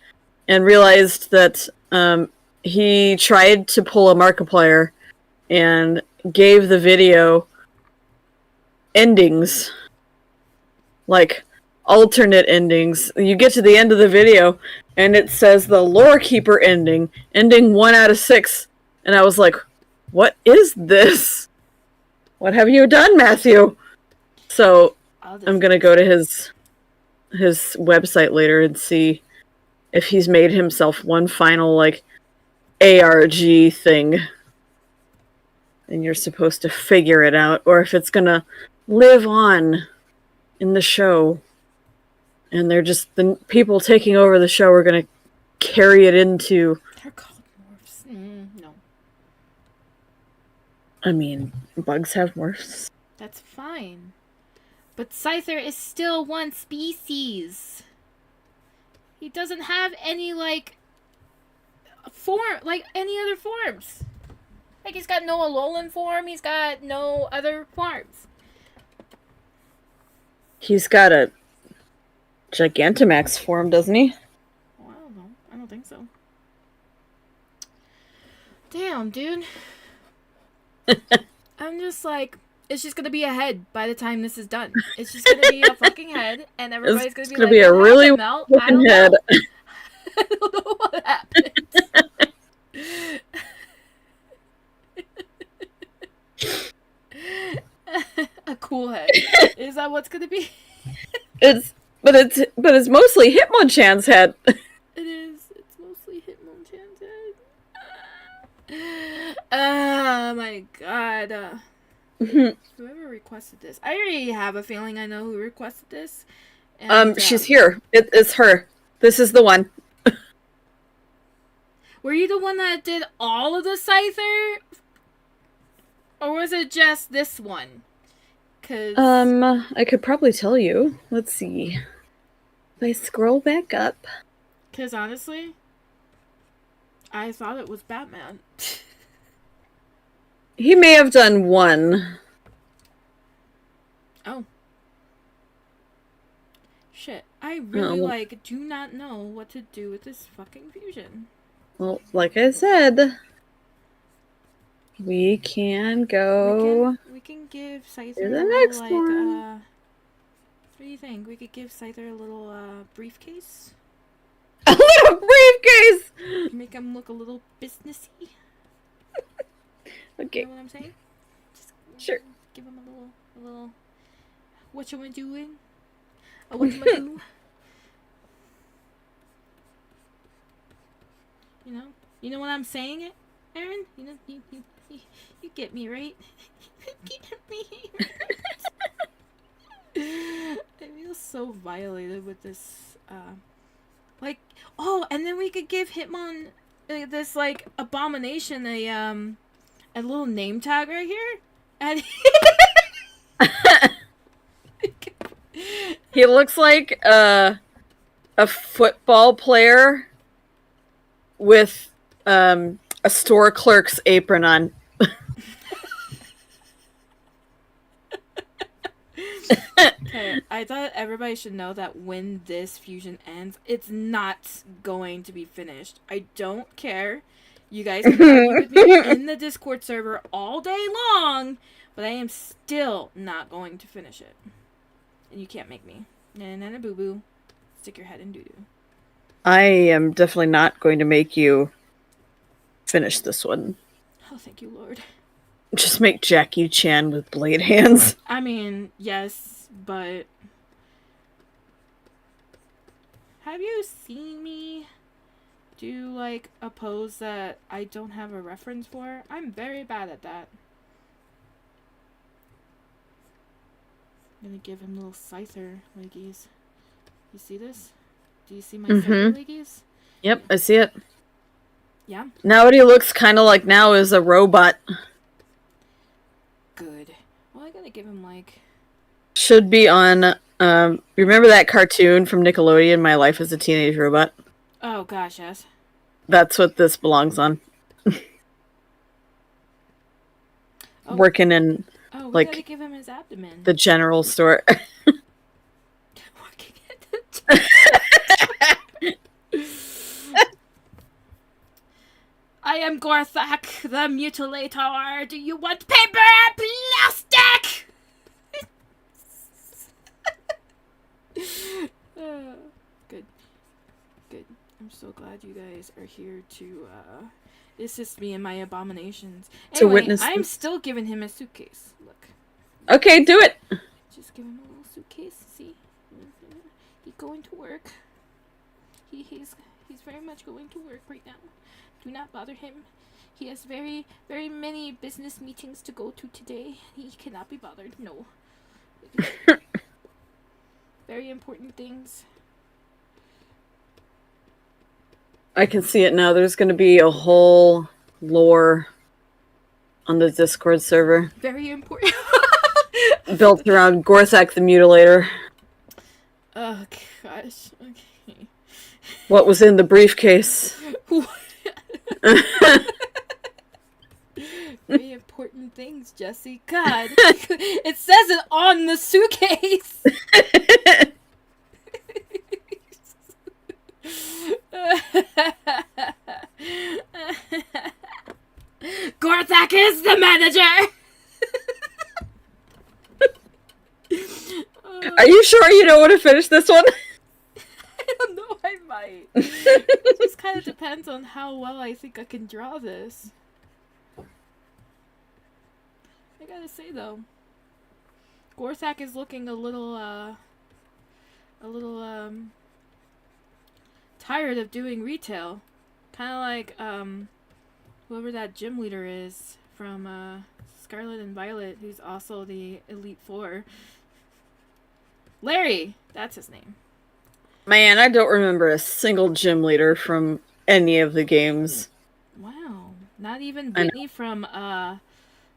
and realized that he tried to pull a Markiplier and gave the video endings. Like alternate endings. You get to the end of the video and it says the Lore Keeper ending 1 out of 6. And I was like, what is this? What have you done, Matthew? So I'm gonna go to his website later and see if he's made himself one final like ARG thing. And you're supposed to figure it out, or if it's gonna live on in the show. And they're just the people taking over the show are gonna carry it into. They're called morphs. No. I mean, bugs have morphs. That's fine. But Scyther is still one species. He doesn't have any, like, any other forms. Like, he's got no Alolan form, he's got no other forms. He's got a Gigantamax form, doesn't he? Oh, I don't know. I don't think so. Damn, dude. I'm just like, it's just gonna be a head by the time this is done. It's just gonna be a fucking head, and everybody's gonna be like, a really fucking head. I don't know what happened. A cool head. Is that what's gonna be? It's mostly Hitmonchan's head. It is. It's mostly Hitmonchan's head. Oh my god. Whoever requested this. I already have a feeling I know who requested this. And, she's here. It's her. This is the one. Were you the one that did all of the Scyther? Or was it just this one? 'Cause... I could probably tell you. Let's see. If I scroll back up. 'Cause honestly, I thought it was Batman. He may have done one. Oh. Shit. I really, do not know what to do with this fucking fusion. Well, like I said, we can go... We can give Scyther to the next one. what do you think? We could give Scyther a little, briefcase? A little briefcase! Make him look a little businessy. Okay. You know what I'm saying? Just sure. Give him a little. What you doing? What you do? You know what I'm saying, Aaron? You know, you get me, right? Get me. I feel so violated with this. And then we could give Hitmon this like abomination a little name tag right here, and he looks like a football player with a store clerk's apron on. Okay, I thought everybody should know that when this fusion ends, it's not going to be finished. I don't care. You guys can argue with me in the Discord server all day long, but I am still not going to finish it. And you can't make me. Na boo boo. Stick your head in doo doo. I am definitely not going to make you finish this one. Oh, thank you, Lord. Just make Jackie Chan with blade hands. I mean, yes, but have you seen me do like a pose that I don't have a reference for? I'm very bad at that. I'm gonna give him little scyther leggies. You see this? Do you see my scyther leggies? Yep, I see it. Yeah? Now what he looks kind of like now is a robot. Good. Well, I gotta give him like... Should be on, remember that cartoon from Nickelodeon, My Life as a Teenage Robot? Oh gosh, yes. That's what this belongs on. Oh. Working in, we like, gotta give him his abdomen. the general store. Working at the I am Gorthak, the Mutilator. Do you want paper and plastic? Good. Good. I'm so glad you guys are here to assist me in my abominations. Anyway, to witness I'm this. still giving him a suitcase. Look. Okay, do it. Just give him a little suitcase. See? He's going to work. He's very much going to work right now. Do not bother him. He has very, very many business meetings to go to today. He cannot be bothered. No. Very important things. I can see it now. There's going to be a whole lore on the Discord server. Very important. Built around Gorthak the Mutilator. Oh, gosh. Okay. What was in the briefcase? Very important things, Jesse. God. It says it on the suitcase. Gorthak is the manager. Are you sure you don't want to finish this one? I don't know, I might. It just kind of depends on how well I think I can draw this. I gotta say though, Gorthak is looking a little tired of doing retail. Kind of like whoever that gym leader is from Scarlet and Violet, who's also the Elite Four. Larry, that's his name. Man, I don't remember a single gym leader from any of the games. Wow, not even Whitney from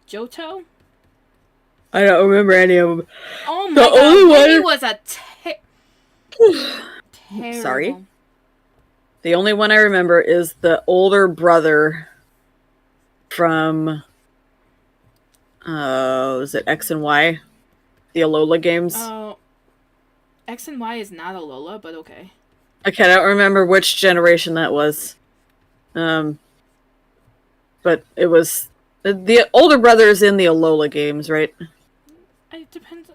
Johto? I don't remember any of them. Oh my god, Whitney was a terrible. Sorry. The only one I remember is the older brother from was it X and Y? The Alola games? Oh, X and Y is not Alola, but okay. Okay, I don't remember which generation that was. But it was the older brother is in the Alola games, right? It depends.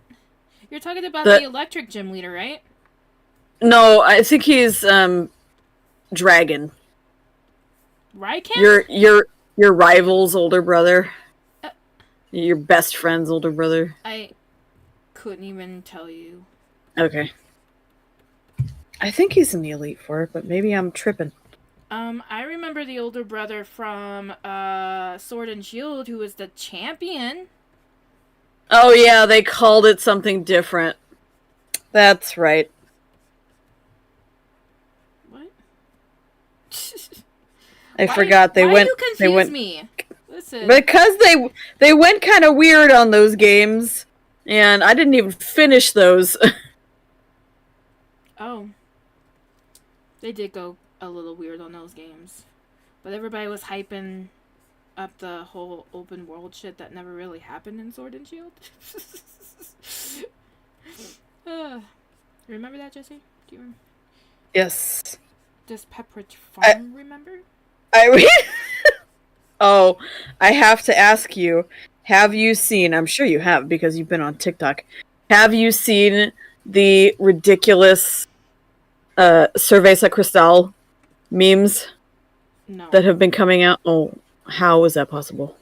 You're talking about the electric gym leader, right? No, I think he's Dragon. Raikou? Your rival's older brother. Your best friend's older brother. I couldn't even tell you. Okay. I think he's in the Elite Four, but maybe I'm tripping. I remember the older brother from Sword and Shield who was the champion. Oh yeah, they called it something different. That's right. What? I forgot they why went. You confuse they went me. Listen. because they went kind of weird on those games, and I didn't even finish those. Oh. They did go a little weird on those games. But everybody was hyping up the whole open world shit that never really happened in Sword and Shield. Remember that, Jesse? Do you remember? Yes. Does Pepperidge Farm remember? Oh, I have to ask you, have you seen, I'm sure you have because you've been on TikTok, have you seen the ridiculous Cerveza Cristal memes that have been coming out? Oh, how is that possible?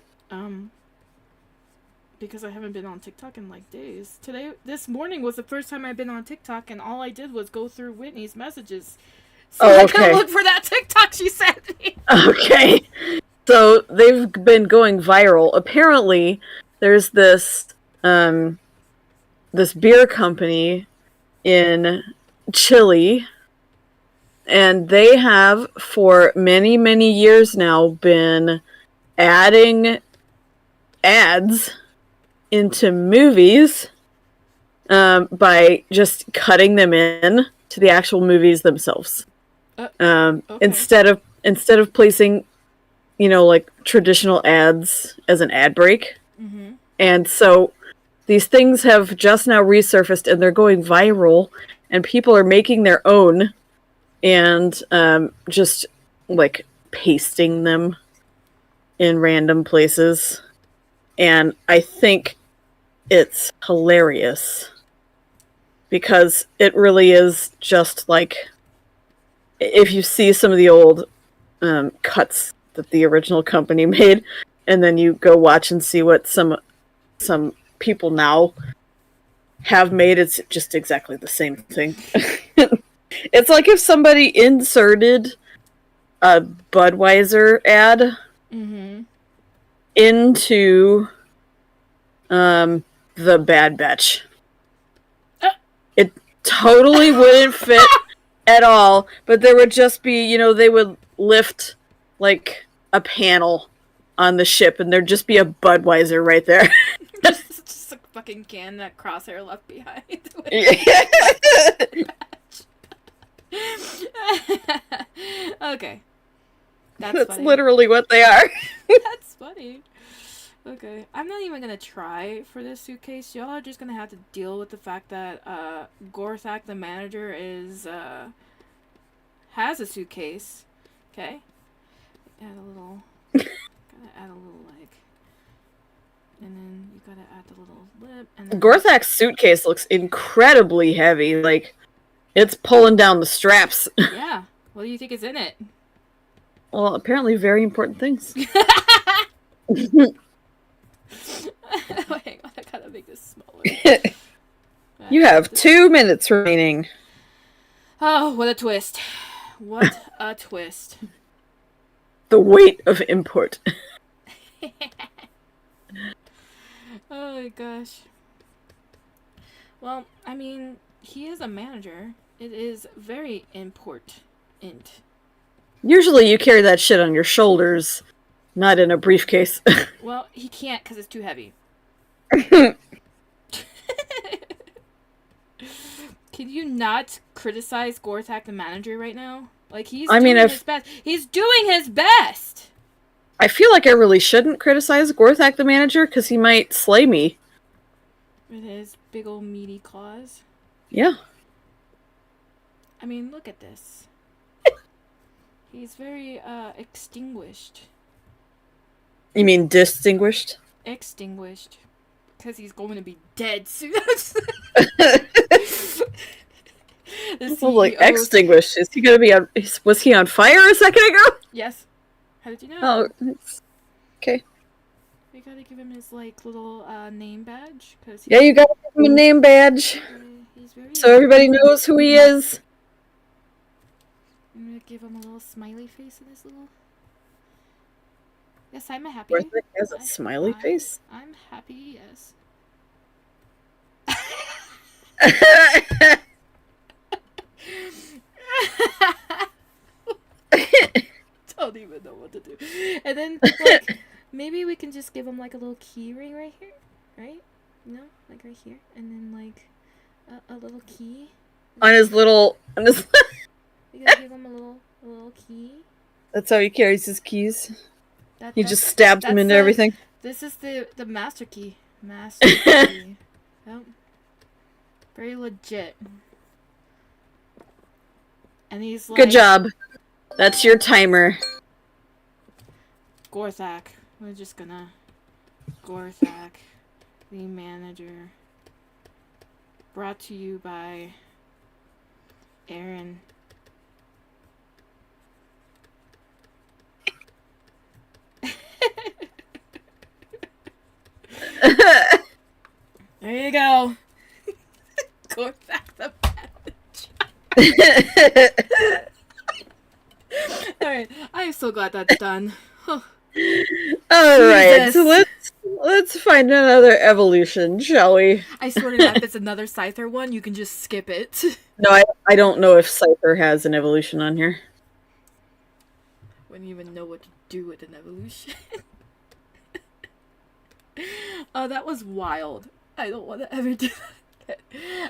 Because I haven't been on TikTok in like days. This morning was the first time I've been on TikTok, and all I did was go through Whitney's messages. So I could look for that TikTok she sent me. Okay. So they've been going viral. Apparently, there's this this beer company in Chile, and they have for many, many years now been adding ads into movies by just cutting them in to the actual movies themselves. Okay. Instead of placing, like traditional ads as an ad break. Mm-hmm. And so these things have just now resurfaced and they're going viral, and people are making their own and just like pasting them in random places. And I think it's hilarious because it really is just like, if you see some of the old cuts that the original company made, and then you go watch and see what some people now have made, it's just exactly the same thing. It's like if somebody inserted a Budweiser ad into the Bad Batch. It totally wouldn't fit at all, but there would just be, they would lift like a panel on the ship and there'd just be a Budweiser right there. just a fucking can that Crosshair left behind. Okay. That's literally what they are. That's funny. Okay. I'm not even gonna try for this suitcase. Y'all are just gonna have to deal with the fact that Gorthak the manager has a suitcase. Okay? Gotta add a little leg. And then you gotta add the little lip. And then Gorthak's suitcase looks incredibly heavy. Like, it's pulling down the straps. Yeah. What do you think is in it? Well, apparently very important things. Oh, hang on, I gotta make this smaller. You have 2 minutes remaining. Oh, what a twist. What a twist. The weight of import. Oh my gosh. Well, I mean, he is a manager. It is very important. Usually you carry that shit on your shoulders, not in a briefcase. Well, he can't because it's too heavy. Can you not criticize Gorthak the manager right now? Like, he's doing his best. He's doing his best! I feel like I really shouldn't criticize Gorthak the manager because he might slay me. With his big old meaty claws. Yeah. I mean, look at this. He's very, extinguished. You mean distinguished? Extinguished. Because he's going to be dead soon. Like, extinguished. Is he going to be on... Was he on fire a second ago? Yes. How did you know? Oh, okay. We gotta give him his, like, little, name badge. Yeah, you gotta give him a name badge. So everybody knows who he is. I'm gonna give him a little smiley face in his little... Yes, I'm happy. Gorthak has a smiley face? I'm happy, yes. Don't even know what to do. And then, like, maybe we can just give him, like, a little key ring right here, right? You know, like right here, and then like a little key on his little. We gotta give him a little key. That's how he carries his keys. He That's just stabs them into everything. This is the master key. Master key. Yep. Very legit. And he's like, good job. That's your timer. Gorthak. We're just gonna Gorthak, the manager. Brought to you by Aaron. There you go. Gorthak the manager. Alright, I'm so glad that's done. Alright, so let's find another evolution, shall we? I swear to God, if it's another Scyther one, you can just skip it. No, I don't know if Scyther has an evolution on here. Wouldn't even know what to do with an evolution. Oh, that was wild. I don't want to ever do that.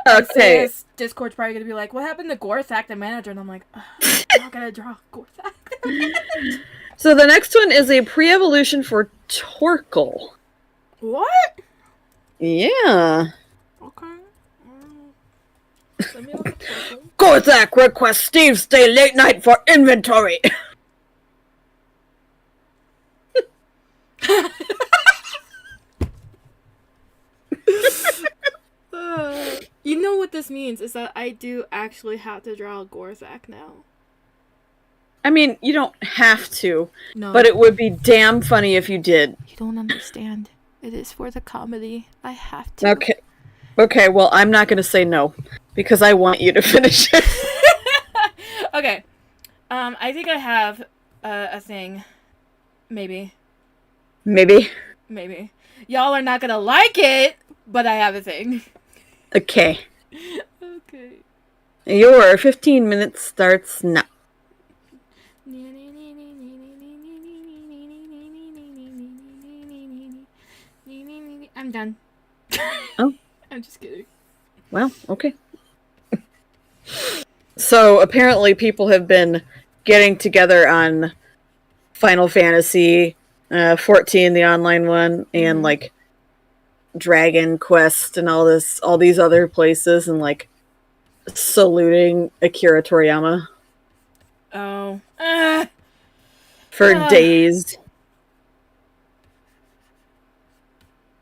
Okay. Discord's probably going to be like, what happened to Gorthak, the manager? And I'm like, I'm not going to draw Gorthak. So the next one is a pre-evolution for Torkoal. What? Yeah. Okay. Let me look at Torkoal. Gorthak requests Steve stay late night for inventory. You know what this means is that I do actually have to draw a Gorthak now. I mean, you don't have to, No. but it would be damn funny if you did. You don't understand. It is for the comedy. I have to. Okay. Okay, well, I'm not going to say no, because I want you to finish it. Okay. I think I have a thing. Maybe. Maybe. Maybe. Y'all are not gonna like it, but I have a thing. Okay. Okay. Your 15 minutes starts now. I'm done. Oh. I'm just kidding. Well, okay. So, apparently people have been getting together on Final Fantasy 14, the online one, and, like, Dragon Quest and all these other places, and, like, saluting Akira Toriyama. Oh. For days.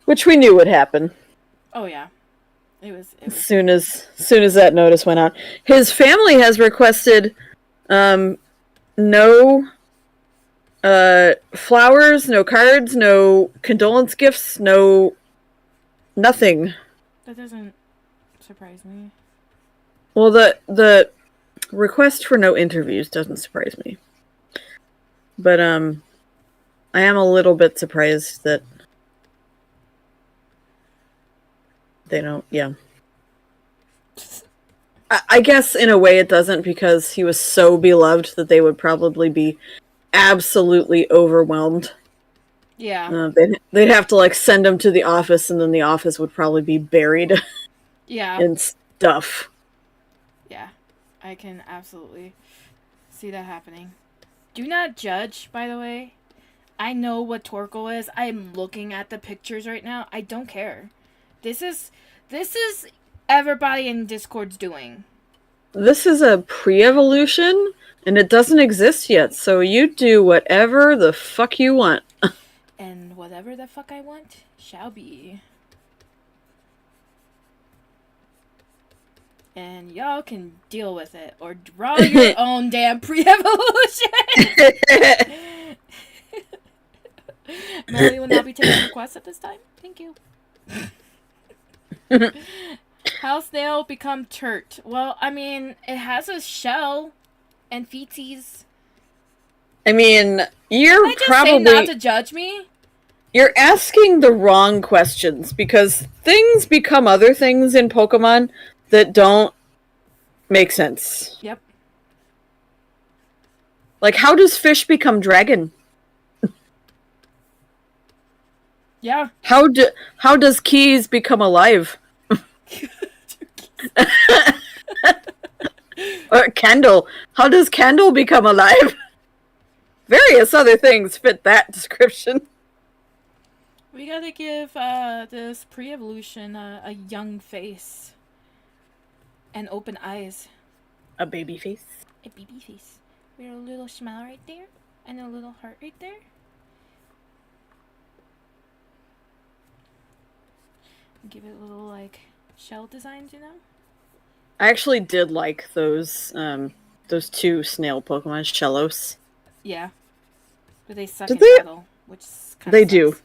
Which we knew would happen. Oh, yeah. It was... As soon as that notice went out. His family has requested no flowers, no cards, no condolence gifts, no nothing. That doesn't surprise me. Well, the request for no interviews doesn't surprise me. But I am a little bit surprised that they don't, yeah. I guess in a way it doesn't, because he was so beloved that they would probably be absolutely overwhelmed. Yeah. They'd have to, like, send him to the office, and then the office would probably be buried. Yeah. in stuff. Yeah. I can absolutely see that happening. Do not judge, by the way. I know what Torkoal is. I'm looking at the pictures right now. I don't care. This is everybody in Discord's doing. This is a pre-evolution, and it doesn't exist yet, so you do whatever the fuck you want. And whatever the fuck I want shall be. And y'all can deal with it, or draw your own damn pre-evolution! Melody will not be taking requests at this time. Thank you. How snail become turt? Well, I mean, it has a shell and feetsies. I mean, you're Can I just probably say not to judge me? You're asking the wrong questions, because things become other things in Pokemon that don't make sense. Yep. Like, how does fish become dragon? Yeah. How does Keys become alive? Or Kendall. How does Kendall become alive? various other things fit that description. We gotta give this pre-evolution a young face and open eyes. A baby face. A baby face. With a little smile right there and a little heart right there. Give it a little like shell designs, you know? I actually did like those two snail Pokemon, Shellos. Yeah. But they suck in battle, which kind of They do.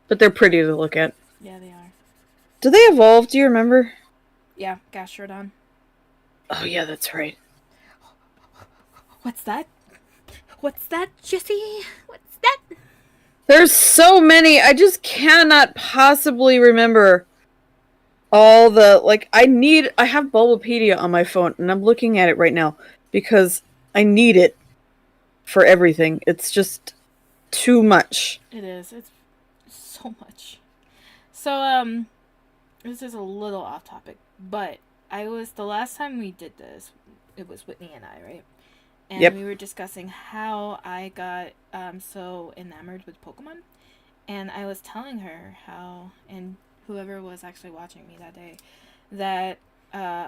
But they're pretty to look at. Yeah, they are. Do they evolve? Do you remember? Yeah, Gastrodon. Oh, yeah, that's right. What's that? What's that, Jesse? What's that? There's so many. I just cannot possibly remember all the... Like, I have Bulbapedia on my phone, and I'm looking at it right now because I need it for everything. It's just too much. It is. It's so much. So, this is a little off topic, but the last time we did this, it was Whitney and I, right? And yep. We were discussing how I got so enamored with Pokemon. And I was telling her how, and whoever was actually watching me that day, that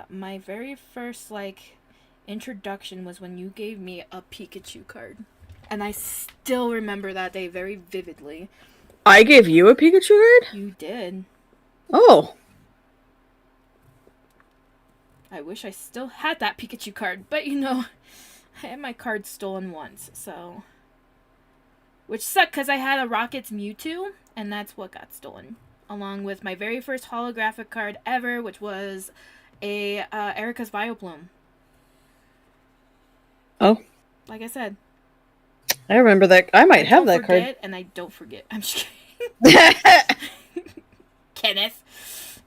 my very first, introduction was when you gave me a Pikachu card. And I still remember that day very vividly. I gave you a Pikachu card? You did. Oh. I wish I still had that Pikachu card, but I had my card stolen once, so... Which sucked, because I had a Rocket's Mewtwo, and that's what got stolen. Along with my very first holographic card ever, which was a Erica's Vileplume. Oh. Like I said. I remember that. I might have that card. And I don't forget. I'm just kidding. Kenneth.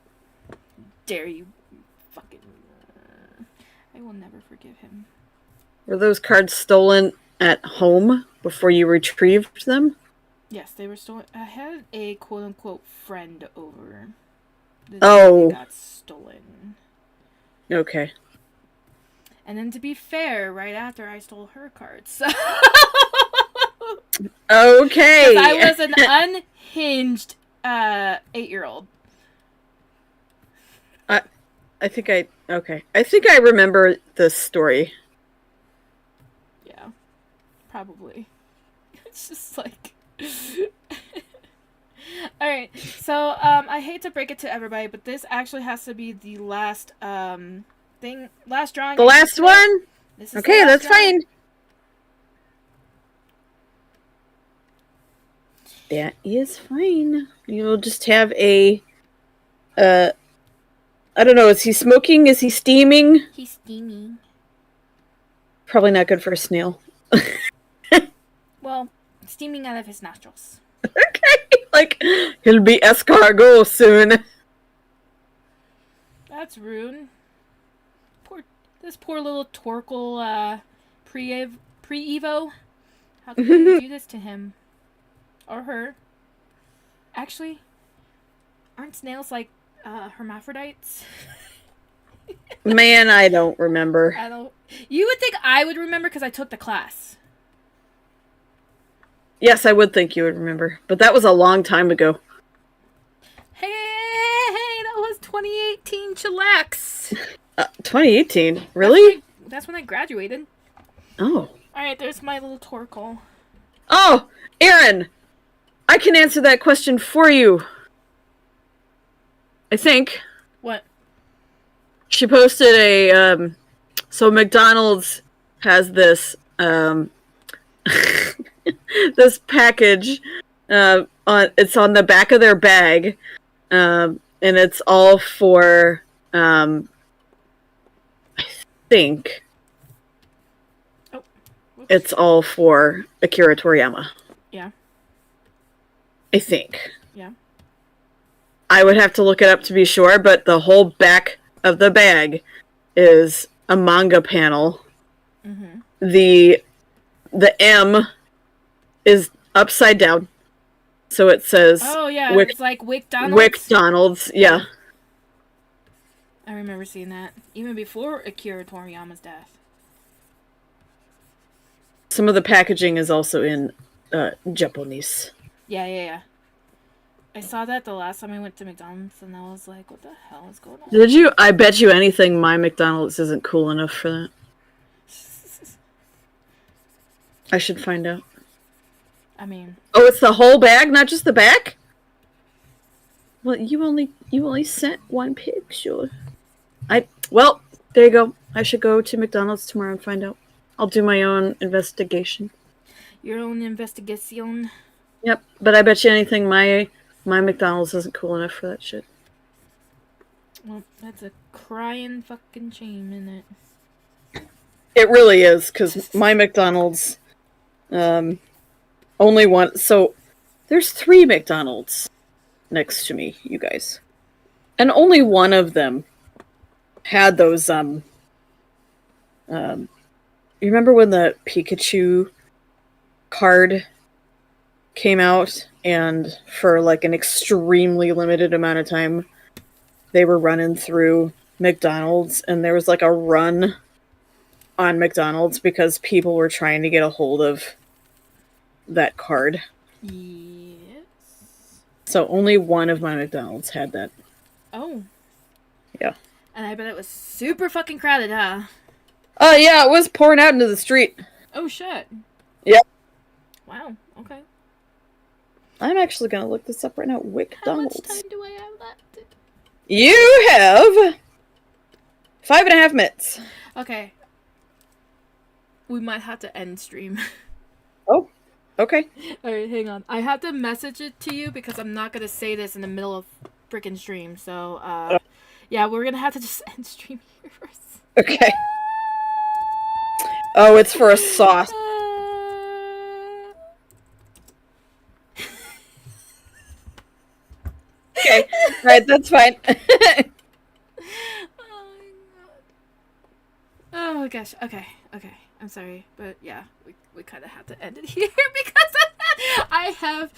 Dare you fucking... I will never forgive him. Were those cards stolen at home before you retrieved them? Yes, they were stolen. I had a quote-unquote friend over. They got stolen. Okay. And then to be fair, right after I stole her cards. So okay. I was an unhinged 8-year-old. I think I remember this story. Yeah. Probably. It's just like... Alright, so I hate to break it to everybody, but this actually has to be the last last drawing. The last one? Okay, that's fine. That is fine. You'll just have a I don't know, is he smoking? Is he steaming? He's steaming. Probably not good for a snail. Well, steaming out of his nostrils. Okay, he'll be escargot soon. That's rude. This poor little Torkoal pre-Evo. How could you do this to him? Or her? Actually, aren't snails like hermaphrodites? Man, I don't remember. You would think I would remember because I took the class. Yes, I would think you would remember. But that was a long time ago. Hey, that was 2018 chillax. 2018? Really? That's when I graduated. Oh. Alright, there's my little Torkoal. Oh, Aaron! I can answer that question for you. I think. What? She posted a, so McDonald's has this, this package, it's on the back of their bag, and it's all for, I think, it's all for Akira Toriyama. Yeah. I think. Yeah. I would have to look it up to be sure, but the whole back of the bag is a manga panel. Mm-hmm. The M is upside down, so it says. Oh yeah, it's like Wick Donald's. Wick Donald's, yeah. I remember seeing that even before Akira Toriyama's death. some of the packaging is also in Japanese. Yeah. I saw that the last time I went to McDonald's, and I was like, what the hell is going on? Did you? I bet you anything my McDonald's isn't cool enough for that. I should find out. I mean... Oh, it's the whole bag, not just the back? Well, you only sent one picture. Well, there you go. I should go to McDonald's tomorrow and find out. I'll do my own investigation. Your own investigation? Yep, but I bet you anything my McDonald's isn't cool enough for that shit. Well, that's a crying fucking shame, isn't it? It really is, because my McDonald's only one... So, there's 3 McDonald's next to me, you guys. And only one of them had those, you remember when the Pikachu card came out, and for like an extremely limited amount of time, they were running through McDonald's, and there was like a run on McDonald's because people were trying to get a hold of that card. Yes. So only one of my McDonald's had that. Oh. Yeah. And I bet it was super fucking crowded, huh? Oh, yeah, it was pouring out into the street. Oh, shit. Yep. Wow, okay. I'm actually going to look this up right now. McDonald's. How much time do I have left? You have 5.5 minutes. Okay. We might have to end stream. Oh, okay. Alright, hang on. I have to message it to you because I'm not going to say this in the middle of freaking stream. So, yeah, we're going to have to just end stream here first. Okay. Oh, it's for a sauce. Okay, right, that's fine. Oh gosh, okay. I'm sorry, but yeah, we kind of have to end it here because I have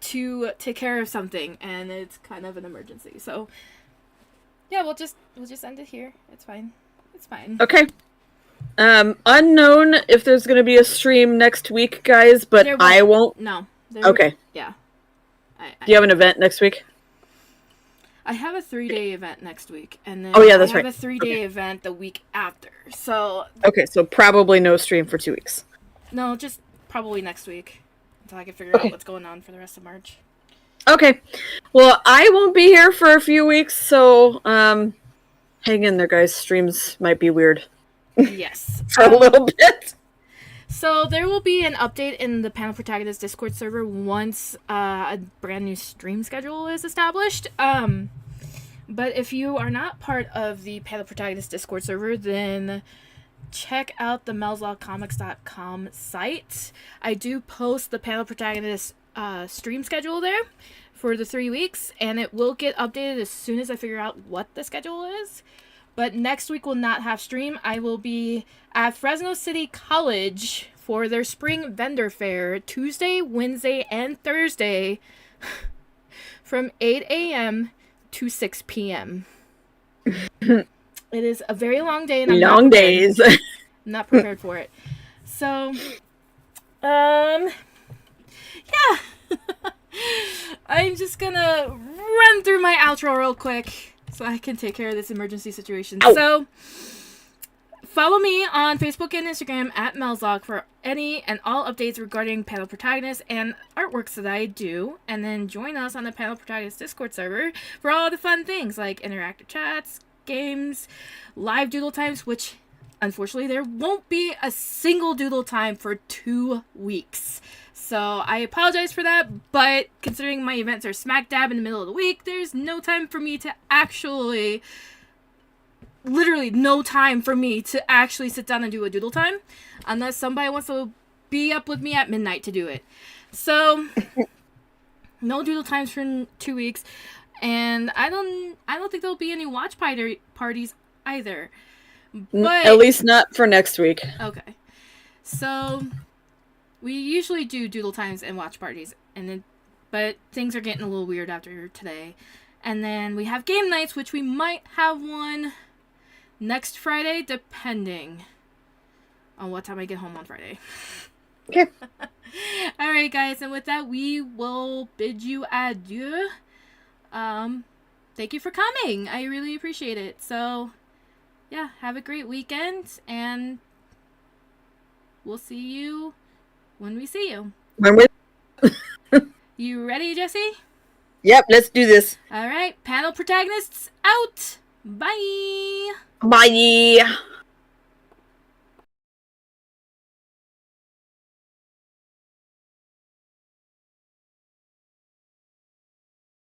to take care of something, and it's kind of an emergency. So yeah, we'll just end it here. It's fine. Okay. Unknown if there's gonna be a stream next week, guys, but I won't. No. Okay. Yeah. Do you have an event next week? I have a 3-day event next week, and then that's right. I have a 3-day event the week after. So okay, so probably no stream for 2 weeks. No, just probably next week until I can figure out what's going on for the rest of March. Okay. Well, I won't be here for a few weeks, so hang in there, guys. Streams might be weird. Yes. For a little bit. So there will be an update in the Panel Protagonist Discord server once a brand new stream schedule is established. But if you are not part of the Panel Protagonist Discord server, then check out the melzlawcomics.com site. I do post the Panel Protagonist stream schedule there for the 3 weeks, and it will get updated as soon as I figure out what the schedule is. But next week will not have stream. I will be at Fresno City College for their spring vendor fair Tuesday, Wednesday, and Thursday from 8 a.m. to 6 p.m. It is a very long day, and I'm not prepared for it. So, yeah. I'm just gonna run through my outro real quick so I can take care of this emergency situation. Ow. So, follow me on Facebook and Instagram at Melzlog for any and all updates regarding Panel Protagonists and artworks that I do. And then join us on the Panel Protagonist Discord server for all the fun things like interactive chats, games, live doodle times, which unfortunately there won't be a single doodle time for 2 weeks. So I apologize for that, but considering my events are smack dab in the middle of the week, there's no time for me to actually, literally no time for me to actually sit down and do a doodle time, unless somebody wants to be up with me at midnight to do it. So, no doodle times for 2 weeks, and I don't think there'll be any watch parties either. But at least not for next week. Okay, so we usually do doodle times and watch parties, but things are getting a little weird after today. And then we have game nights, which we might have one next Friday, depending on what time I get home on Friday. Okay. All right, guys, and with that, we will bid you adieu. Thank you for coming. I really appreciate it. So, yeah, have a great weekend, and we'll see you when we see you. You ready, Jesse? Yep, let's do this. All right, panel protagonists out. Bye. Bye.